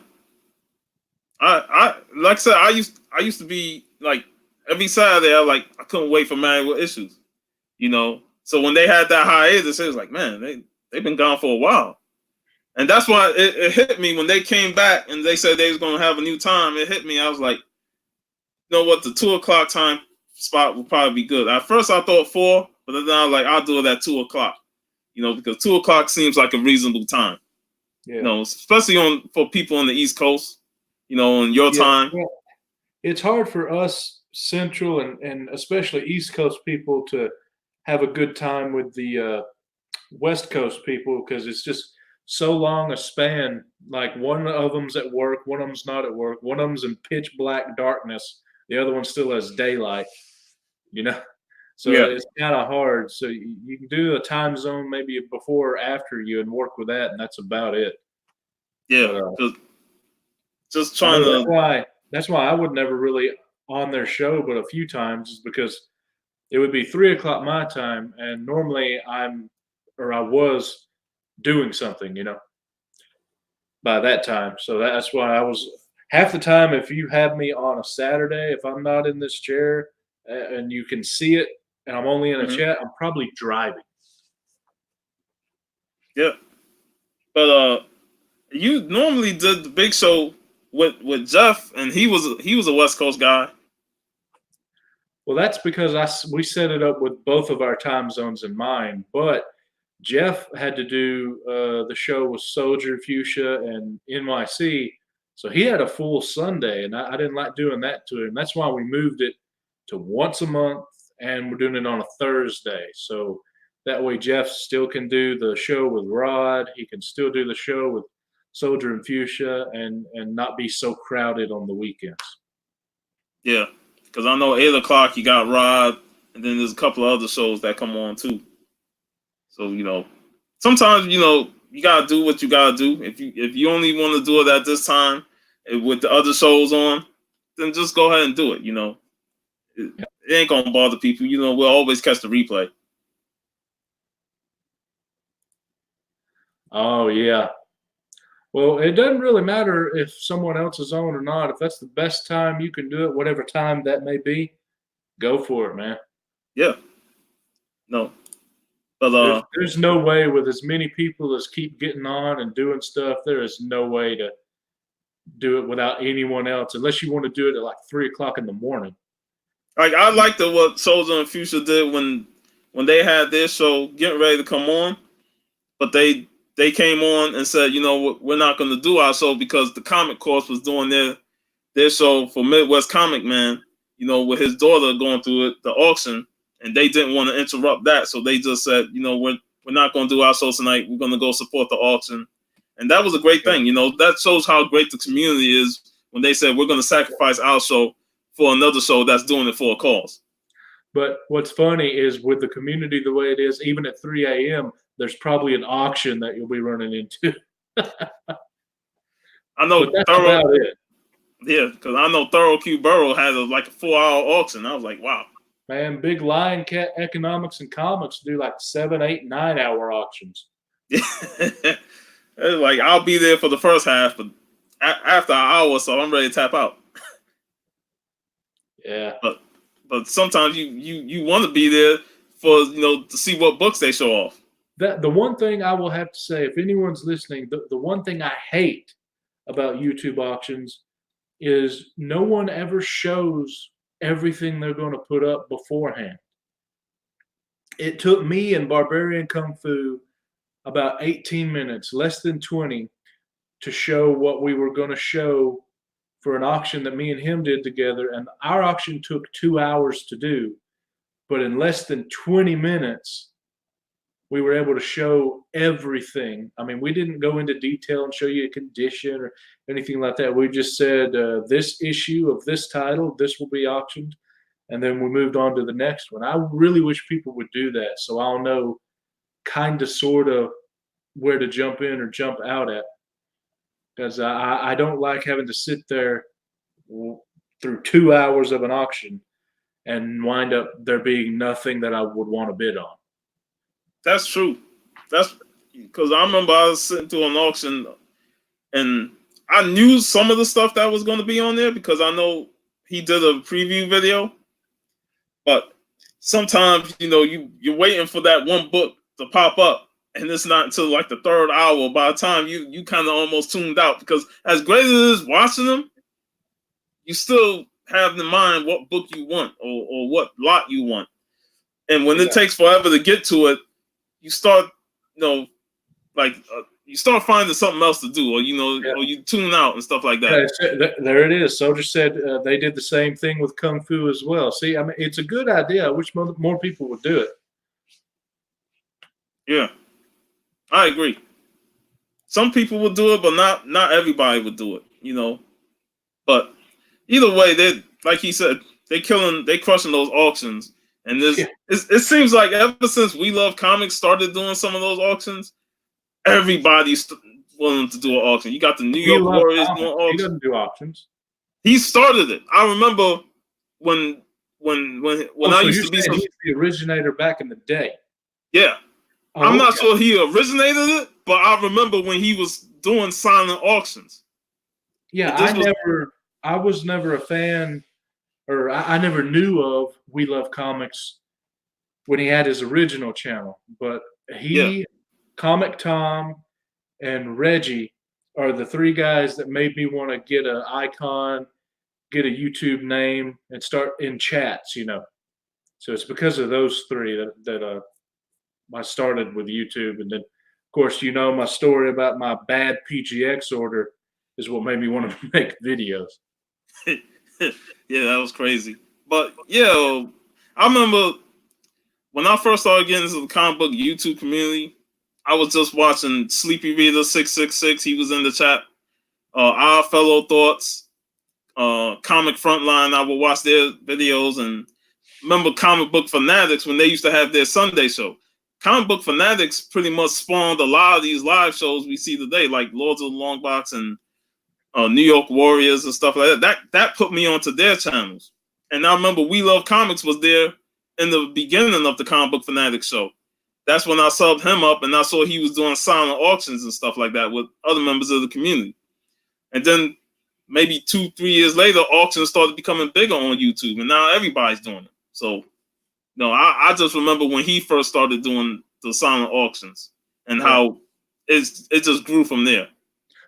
I like I said, I used to be like every Saturday. I couldn't wait for Married with Issues, you know. So when they had that hiatus, it was like, man, they've been gone for a while, and that's why it hit me when they came back and they said they was gonna have a new time. It hit me. I was like, you know what, the 2 o'clock time spot would probably be good. At first I thought 4, but then I was like, I'll do it at 2 o'clock, you know, because 2 o'clock seems like a reasonable time. Yeah. You know, especially for people on the East Coast, you know, on your time. Yeah. It's hard for us Central and especially East Coast people to have a good time with the West Coast people because it's just so long a span. Like one of them's at work, one of them's not at work, one of them's in pitch black darkness, the other one still has daylight, you know? So yeah. It's kind of hard. So you can do a time zone maybe before or after you and work with that, and that's about it. Yeah, but, just trying to. That's why I would never really on their show, but a few times, is because it would be 3 o'clock my time, and normally I was doing something, you know, by that time. So that's why I was half the time. If you have me on a Saturday, if I'm not in this chair and you can see it, and I'm only in a chat, I'm probably driving. Yeah, but you normally did the big show with Jeff, and he was a West Coast guy. Well, that's because we set it up with both of our time zones in mind. But Jeff had to do the show with Soldier, Fuchsia, and NYC. So he had a full Sunday, and I didn't like doing that to him. That's why we moved it to once a month, and we're doing it on a Thursday. So that way Jeff still can do the show with Rod. He can still do the show with Soldier and Fuchsia, and not be so crowded on the weekends. Yeah, because I know 8 o'clock you got Rod, and then there's a couple of other shows that come on too. So sometimes you gotta do what you gotta do. If you only want to do it at this time with the other shows on, then just go ahead and do it. It ain't gonna bother people. We'll always catch the replay. Oh yeah. Well, it doesn't really matter if someone else is on or not. If that's the best time you can do it, whatever time that may be, go for it, man. Yeah. No. But there's no way with as many people as keep getting on and doing stuff, there is no way to do it without anyone else, unless you want to do it at like 3 o'clock in the morning. Like I liked what Soldier and Fuchsia did when they had their show getting ready to come on, but they came on and said, we're not going to do our show because the Comic Course was doing their show for Midwest Comic Man, with his daughter going through the auction, and they didn't want to interrupt that. So they just said, we're not going to do our show tonight. We're going to go support the auction. And that was a great thing. That shows how great the community is when they said, we're going to sacrifice our show for another show that's doing it for a cause. But what's funny is with the community the way it is, even at 3 a.m., there's probably an auction that you'll be running into. I know. But that's about it. Yeah, because I know Thorough Q Burrow had a 4-hour auction. I was like, wow. Man, Big Lion Cat Economics and Comics do 7, 8, 9-hour auctions. Yeah. It's I'll be there for the first half, but after an hour or so, I'm ready to tap out. Yeah. But sometimes you want to be there for to see what books they show off. The one thing I will have to say, if anyone's listening, the one thing I hate about YouTube auctions is no one ever shows everything they're going to put up beforehand. It took me and Barbarian Kung Fu about 18 minutes, less than 20, to show what we were going to show for an auction that me and him did together. And our auction took 2 hours to do, but in less than 20 minutes, we were able to show everything. I mean, we didn't go into detail and show you a condition or anything like that. We just said, this issue of this title, this will be auctioned. And then we moved on to the next one. I really wish people would do that, so I'll know kind of, sort of where to jump in or jump out at. Because I don't like having to sit there through 2 hours of an auction and wind up there being nothing that I would want to bid on. That's true. That's because I remember I was sitting through an auction and I knew some of the stuff that was going to be on there because I know he did a preview video. But sometimes, you're waiting for that one book to pop up, and it's not until the third hour. By the time you kind of almost tuned out, because as great as it is watching them, you still have in mind what book you want or what lot you want. And when it takes forever to get to it, you start, you start finding something else to do, or or you tune out and stuff like that. Yeah, there it is. Soldier said they did the same thing with Kung Fu as well. See, I mean, it's a good idea. I wish more people would do it. Yeah, I agree. Some people would do it, but not everybody would do it. But either way, they, like he said, they crushing those auctions. And it seems like ever since We Love Comics started doing some of those auctions, everybody's willing to do an auction. You got the New York Warriors doing auctions. He doesn't do auctions. He started it. I remember when I used to be he's the originator back in the day. Yeah. I'm not sure he originated it, but I remember when he was doing silent auctions. Yeah, I was never a fan, or I never knew of We Love Comics when he had his original channel. But Comic Tom, and Reggie are the three guys that made me want to get an icon, get a YouTube name, and start in chats, So it's because of those three that I started with YouTube, and then of course my story about my bad PGX order is what made me want to make videos. Yeah, that was crazy. But yeah, I remember when I first started getting into the comic book YouTube community, I was just watching Sleepy Reader 666. He was in the chat. Our Fellow Thoughts, Comic Frontline. I would watch their videos, and remember Comic Book Fanatics when they used to have their Sunday show. Comic Book Fanatics pretty much spawned a lot of these live shows we see today, like Lords of the Long Box and New York Warriors and stuff like that. That put me onto their channels. And I remember We Love Comics was there in the beginning of the Comic Book Fanatics show. That's when I subbed him up, and I saw he was doing silent auctions and stuff like that with other members of the community. And then maybe 2-3 years later, auctions started becoming bigger on YouTube, and now everybody's doing it. So, no, I just remember when he first started doing the silent auctions and how it just grew from there.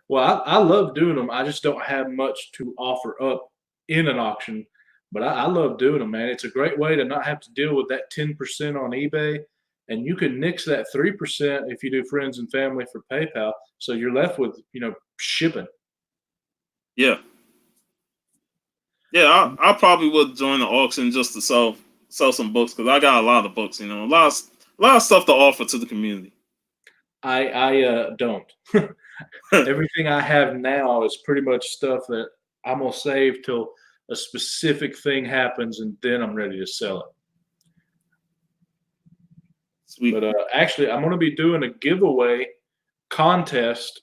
Well, I love doing them. I just don't have much to offer up in an auction, but I love doing them, man. It's a great way to not have to deal with that 10% on eBay, and you can nix that 3% if you do friends and family for PayPal. So you're left with, shipping. Yeah. Yeah, I probably would join the auction just to sell some books, because I got a lot of books, a lot of stuff to offer to the community. I don't. Everything I have now is pretty much stuff that I'm gonna save till a specific thing happens, and then I'm ready to sell it. Sweet. But actually, I'm gonna be doing a giveaway contest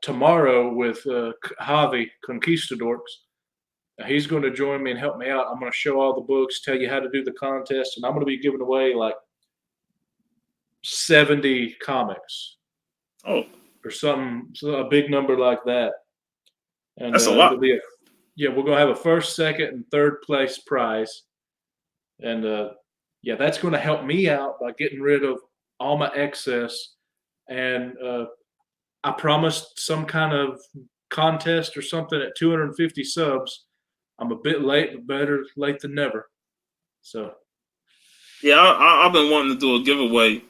tomorrow with Javi Conquistadorks. He's going to join me and help me out. I'm going to show all the books, tell you how to do the contest, and I'm going to be giving away like 70 comics. Oh, or something, so a big number like that. And that's a lot. We're going to have a first, second, and third place prize. And that's going to help me out by getting rid of all my excess. And I promised some kind of contest or something at 250 subs. I'm a bit late, but better late than never. So, yeah, I've been wanting to do a giveaway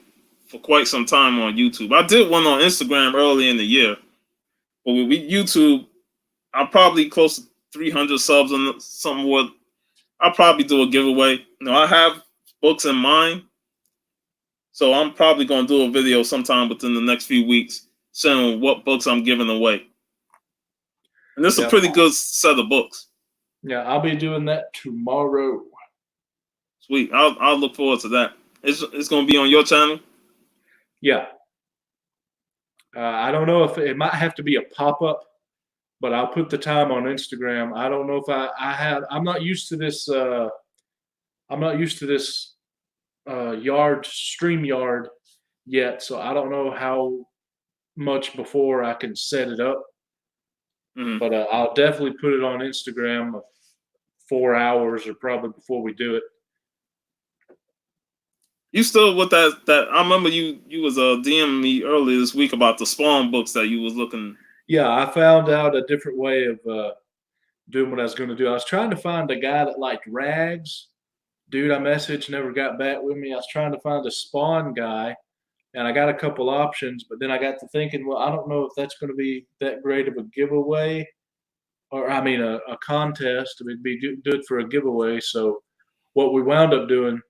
for quite some time on YouTube. I did one on Instagram early in the year, but with YouTube, I'm probably close to 300 subs and something more. I'll probably do a giveaway. I have books in mind, so I'm probably going to do a video sometime within the next few weeks showing what books I'm giving away. And this is a pretty good set of books. Yeah, I'll be doing that tomorrow. Sweet. I'll look forward to that. It's going to be on your channel? Yeah. I don't know if it might have to be a pop-up, but I'll put the time on Instagram. I don't know if I'm not used to this. I'm not used to this StreamYard yet, so I don't know how much before I can set it up. Mm-hmm. But I'll definitely put it on Instagram 4 hours or probably before we do it. You still with that? I remember you was DMing me earlier this week about the Spawn books that you was looking. Yeah, I found out a different way of doing what I was going to do. I was trying to find a guy that liked rags. Dude, I messaged, never got back with me. I was trying to find a Spawn guy, and I got a couple options, but then I got to thinking, well, I don't know if that's going to be that great of a giveaway, or I mean a contest. It'd be good for a giveaway. So what we wound up doing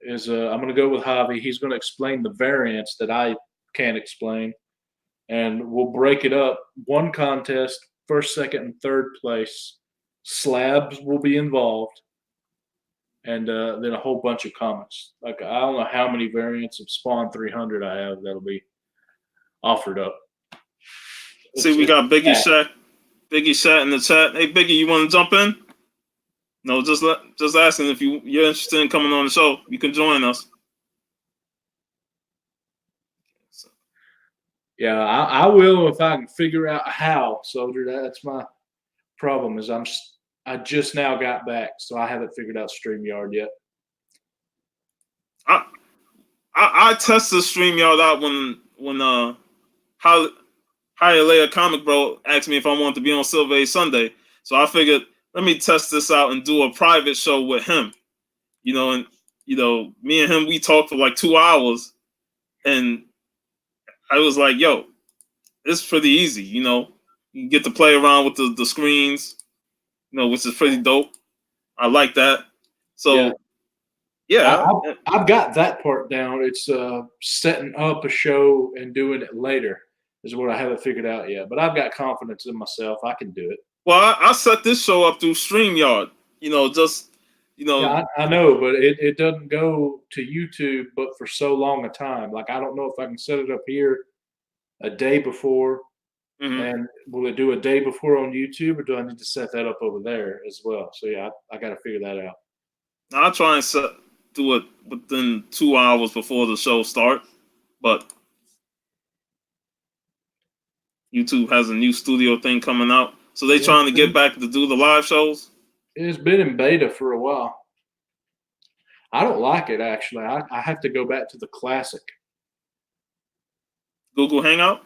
is I'm going to go with Javi. He's going to explain the variants that I can't explain, and we'll break it up. One contest, first, second, and third place. Slabs will be involved, and then a whole bunch of comments. Like, I don't know how many variants of Spawn 300 I have that'll be offered up. See, we got Biggie Shat in the chat. Hey, Biggie, you want to jump in? No, just asking if you're interested in coming on the show. You can join us. Yeah, I will if I can figure out how, Soldier. That's my problem. Is I just now got back, so I haven't figured out StreamYard yet. I tested StreamYard out when Hialeah Comic Bro asked me if I wanted to be on Silver Age Sunday. So I figured, let me test this out and do a private show with him. And you know, me and him, we talked for like 2 hours, and I was like, yo, it's pretty easy, you know. You get to play around with the screens, you know, which is pretty dope. I like that. So, yeah. I've got that part down. It's setting up a show and doing it later is what I haven't figured out yet. But I've got confidence in myself. I can do it. Well, I set this show up through StreamYard. You know, just, you know. Yeah, I know, but it doesn't go to YouTube but for so long a time. Like, I don't know if I can set it up here a day before. Mhm. And will it do a day before on YouTube, or do I need to set that up over there as well? So, yeah, I got to figure that out. I'll try and do it within 2 hours before the show starts. But YouTube has a new studio thing coming out. So they trying to get back to do the live shows? It's been in beta for a while. I don't like it, actually. I have to go back to the classic. Google Hangout?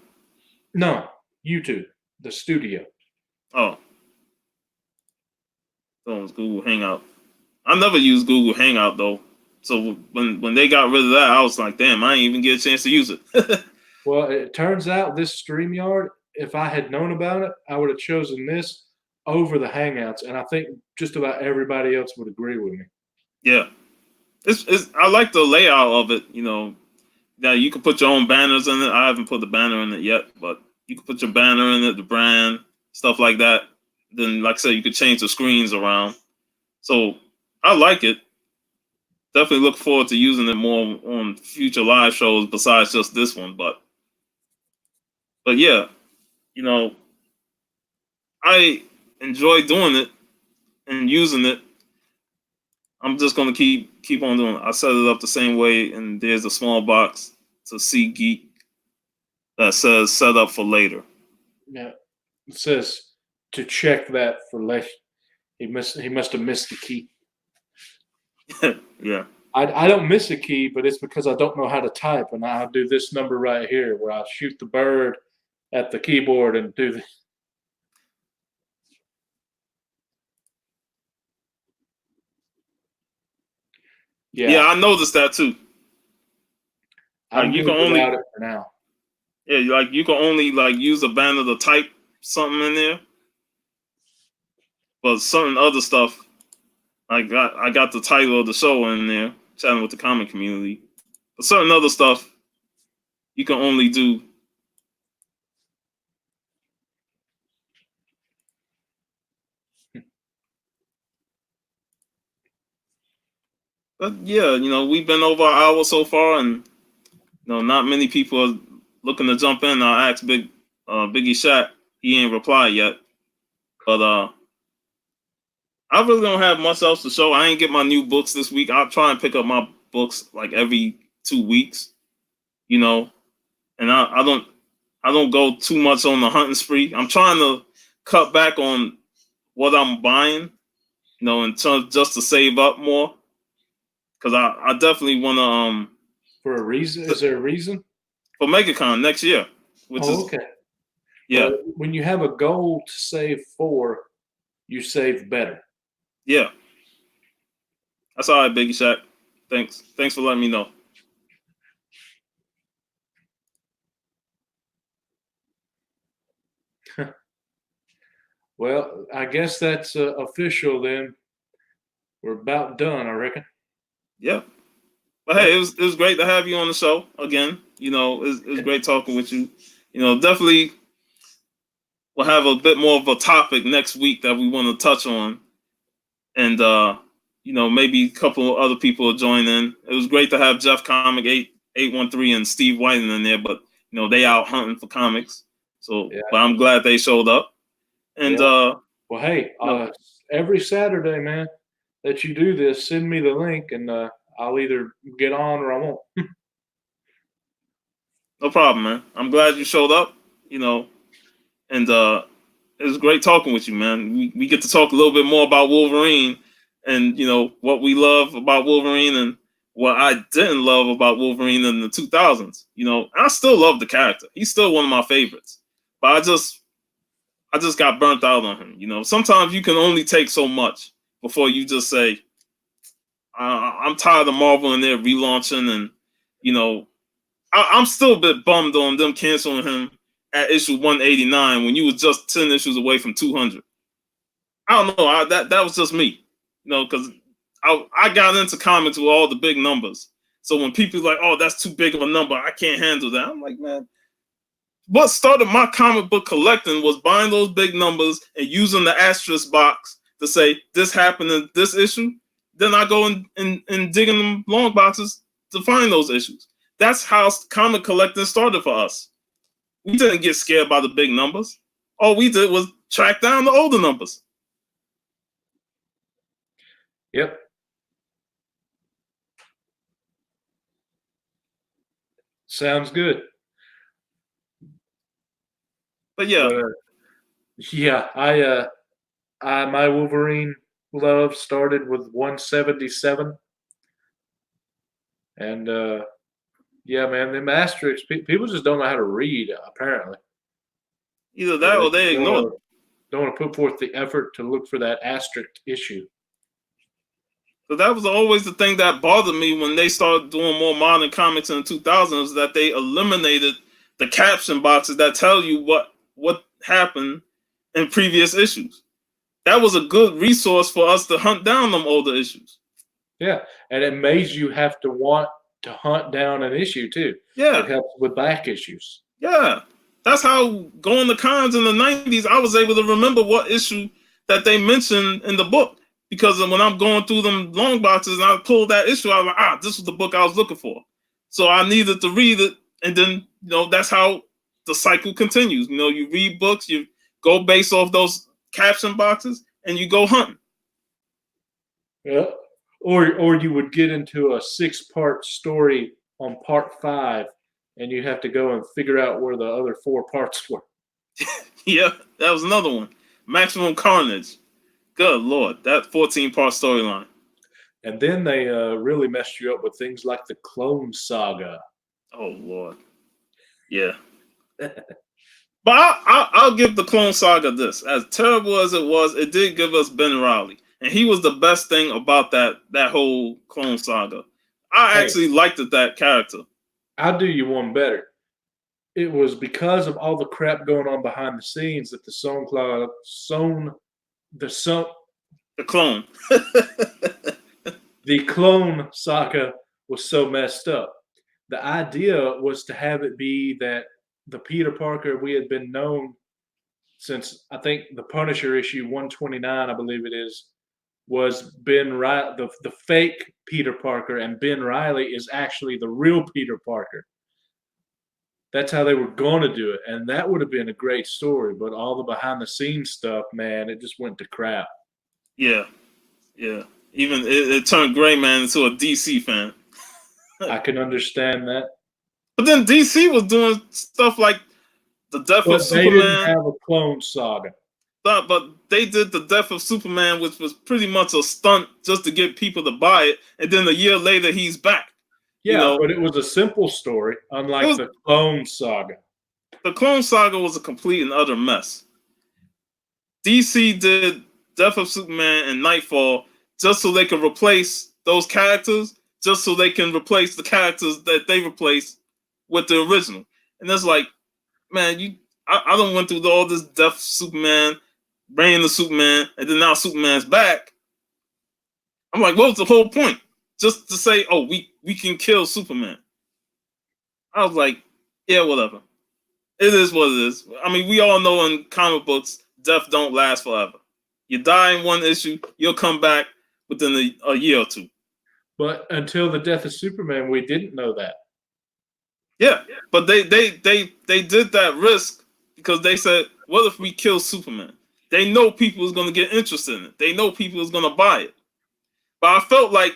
No, YouTube, the studio. Oh. That was Google Hangout. I never used Google Hangout, though. So when they got rid of that, I was like, damn, I didn't even get a chance to use it. Well, it turns out this StreamYard, if I had known about it, I would have chosen this over the Hangouts. And I think just about everybody else would agree with me. Yeah. I like the layout of it, you know. Now you can put your own banners in it. I haven't put the banner in it yet, but you can put your banner in it, the brand, stuff like that. Then, like I said, you could change the screens around. So I like it. Definitely look forward to using it more on future live shows besides just this one. But yeah, you know, I enjoy doing it and using it. I'm just gonna keep on doing it. I set it up the same way, and there's a small box to SeatGeek that says "set up for later." Yeah, it says to check that for later. He must have missed the key. Yeah. I don't miss a key, but it's because I don't know how to type, and I'll do this number right here where I shoot the bird at the keyboard and do the. Yeah, I noticed that too. I'm you can only it for now. Yeah, like you can only like use a banner to type something in there, but certain other stuff, I got the title of the show in there, chatting with the comic community. But certain other stuff, you can only do. But yeah, you know, we've been over an hour so far, and you know, not many people are looking to jump in. I asked Biggie Shaq, he ain't replied yet, but I really don't have much else to show. I ain't get my new books this week. I'll try and pick up my books like every 2 weeks, you know, and I don't go too much on the hunting spree. I'm trying to cut back on what I'm buying, you know, in terms just to save up more. Because I definitely want to for a reason. Is there a reason? For MegaCon next year, which is okay. Yeah. But when you have a goal to save for, you save better. Yeah. That's all right, Biggie Shaq. Thanks for letting me know. Well, I guess that's official then. We're about done, I reckon. Yeah. But hey, it was great to have you on the show again. You know, it was great talking with you. You know, definitely we'll have a bit more of a topic next week that we want to touch on. And you know, maybe a couple of other people will join in. It was great to have Jeff Comic 813 and Steve Whiting in there, but you know, they out hunting for comics. So but I'm glad they showed up. And well, hey, every Saturday, man, that you do this, send me the link and I'll either get on or I won't. No problem, man. I'm glad you showed up, you know, and it was great talking with you, man. We get to talk a little bit more about Wolverine and, you know, what we love about Wolverine and what I didn't love about Wolverine in the 2000s. You know, I still love the character. He's still one of my favorites. But I just got burnt out on him, you know. Sometimes you can only take so much before you just say, I'm tired of Marvel and their relaunching, and you know, I'm still a bit bummed on them canceling him at issue 189 when you was just 10 issues away from 200. I don't know. That was just me, you know, because I got into comics with all the big numbers. So when people like, oh, that's too big of a number, I can't handle that. I'm like, man, what started my comic book collecting was buying those big numbers and using the asterisk box to say this happened in this issue. Then I go and dig in them long boxes to find those issues. That's how comic collecting started for us. We didn't get scared by the big numbers. All we did was track down the older numbers. Yep. Sounds good. But yeah. Yeah, I my Wolverine love started with 177. And yeah, man, them asterisks, people just don't know how to read, apparently. Either that or they ignore it. Don't want to put forth the effort to look for that asterisk issue. So that was always the thing that bothered me when they started doing more modern comics in the 2000s, that they eliminated the caption boxes that tell you what happened in previous issues. That was a good resource for us to hunt down them older issues. Yeah, and it made you have to want to hunt down an issue too. Yeah. It helps with back issues. Yeah. That's how going to cons in the 90s, I was able to remember what issue that they mentioned in the book. Because when I'm going through them long boxes and I pull that issue, I was like, this was the book I was looking for. So I needed to read it. And then, you know, that's how the cycle continues. You know, you read books, you go based off those caption boxes, and you go hunting. Yeah. Or you would get into a 6-part story on part 5, and you have to go and figure out where the other 4 parts were. Yeah, that was another one. Maximum Carnage. Good Lord, that 14-part storyline. And then they really messed you up with things like the Clone Saga. Oh, Lord. Yeah. But I'll give the Clone Saga this. As terrible as it was, it did give us Ben Reilly. And he was the best thing about that whole Clone Saga. I actually liked that character. I'll do you one better. It was because of all the crap going on behind the scenes that the Clone Saga was so messed up. The idea was to have it be that the Peter Parker we had been known since, I think, the Punisher issue 129, I believe it is, was Ben Reilly, the fake Peter Parker, and Ben Reilly is actually the real Peter Parker. That's how they were going to do it, and that would have been a great story. But all the behind-the-scenes stuff, man, it just went to crap. Yeah, yeah. Even it turned Gray Man into a DC fan. I can understand that. But then DC was doing stuff like the death of Superman. They didn't have a Clone Saga. But they did the death of Superman, which was pretty much a stunt just to get people to buy it. And then a year later, he's back. Yeah, you know? But it was a simple story, unlike the Clone Saga. The Clone Saga was a complete and utter mess. DC did Death of Superman and Nightfall just so they could replace those characters, just so they can replace the characters that they replaced with the original. And it's like, man, I done went through all this Death of Superman, Reign of Superman, and then now Superman's back. I'm like, what was the whole point? Just to say, oh, we can kill Superman. I was like, yeah, whatever. It is what it is. I mean, we all know in comic books, death don't last forever. You die in one issue, you'll come back within a year or two. But until the death of Superman, we didn't know that. Yeah, but they did that risk because they said, what if we kill Superman? They know people is going to get interested in it. They know people is going to buy it. But I felt like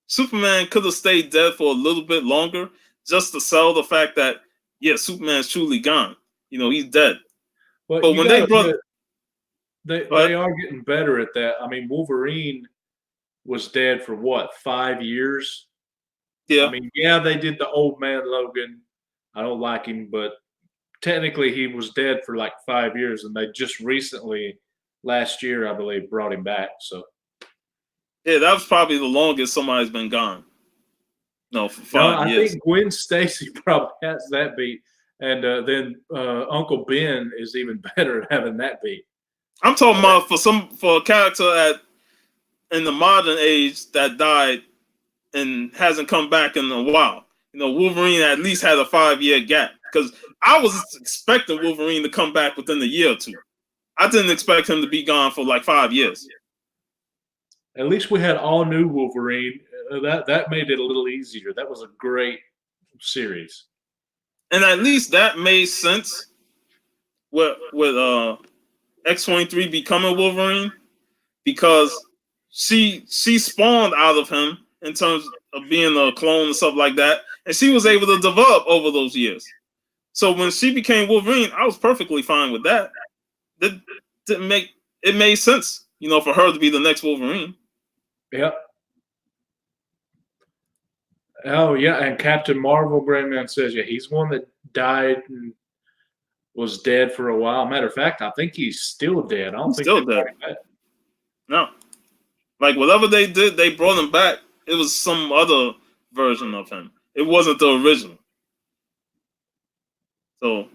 Superman could have stayed dead for a little bit longer just to sell the fact that, yeah, Superman's truly gone. You know, he's dead. But when they are getting better at that. I mean, Wolverine was dead for what, 5 years? Yeah. I mean, yeah, they did the Old Man Logan. I don't like him, but technically he was dead for like 5 years, and they just recently, last year, I believe, brought him back. So Yeah, that was probably the longest somebody's been gone. No, for 5 years. I think Gwen Stacy probably has that beat, and then Uncle Ben is even better at having that beat. I'm talking about for a character in the modern age that died and hasn't come back in a while. Wolverine at least had a 5-year gap, because I was expecting Wolverine to come back within a year or two. I didn't expect him to be gone for like 5 years. At least we had all new Wolverine. That made it a little easier. That was a great series. And at least that made sense with X-23 becoming Wolverine, because she spawned out of him in terms of being a clone and stuff like that, and she was able to develop over those years. So when she became Wolverine, I was perfectly fine with that. It made sense, for her to be the next Wolverine. Yep. Oh yeah, and Captain Marvel, Brandman says, yeah, he's one that died and was dead for a while. Matter of fact, I think he's still dead. I don't think still dead. No, like whatever they did, they brought him back. It was some other version of him. It wasn't the original. So,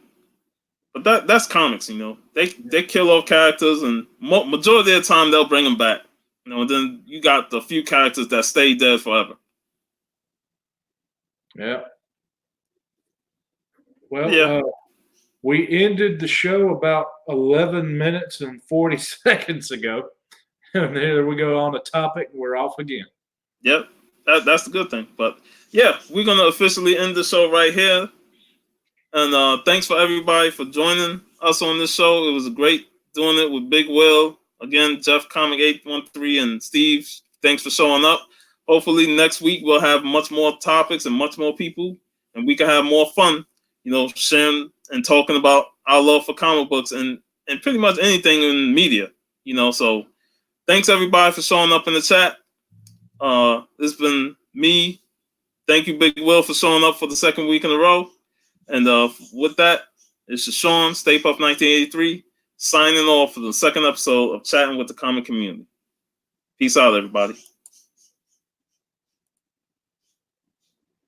but that's comics, They kill off characters, and majority of the time they'll bring them back. And then you got the few characters that stay dead forever. Yeah. Well, yeah. We ended the show about 11 minutes and 40 seconds ago. And there we go on a topic, and we're off again. Yep. That's the good thing. But yeah, we're going to officially end the show right here. And thanks for everybody for joining us on this show. It was great doing it with Big Will. Again, Jeff Comic 813 and Steve, thanks for showing up. Hopefully next week we'll have much more topics and much more people, and we can have more fun, sharing and talking about our love for comic books and pretty much anything in media, So thanks everybody for showing up in the chat. It's been me. Thank you, Big Will, for showing up for the second week in a row. And with that, it's Sean, Stay Puft 1983, signing off for the second episode of Chatting with the Comic Community. Peace out, everybody.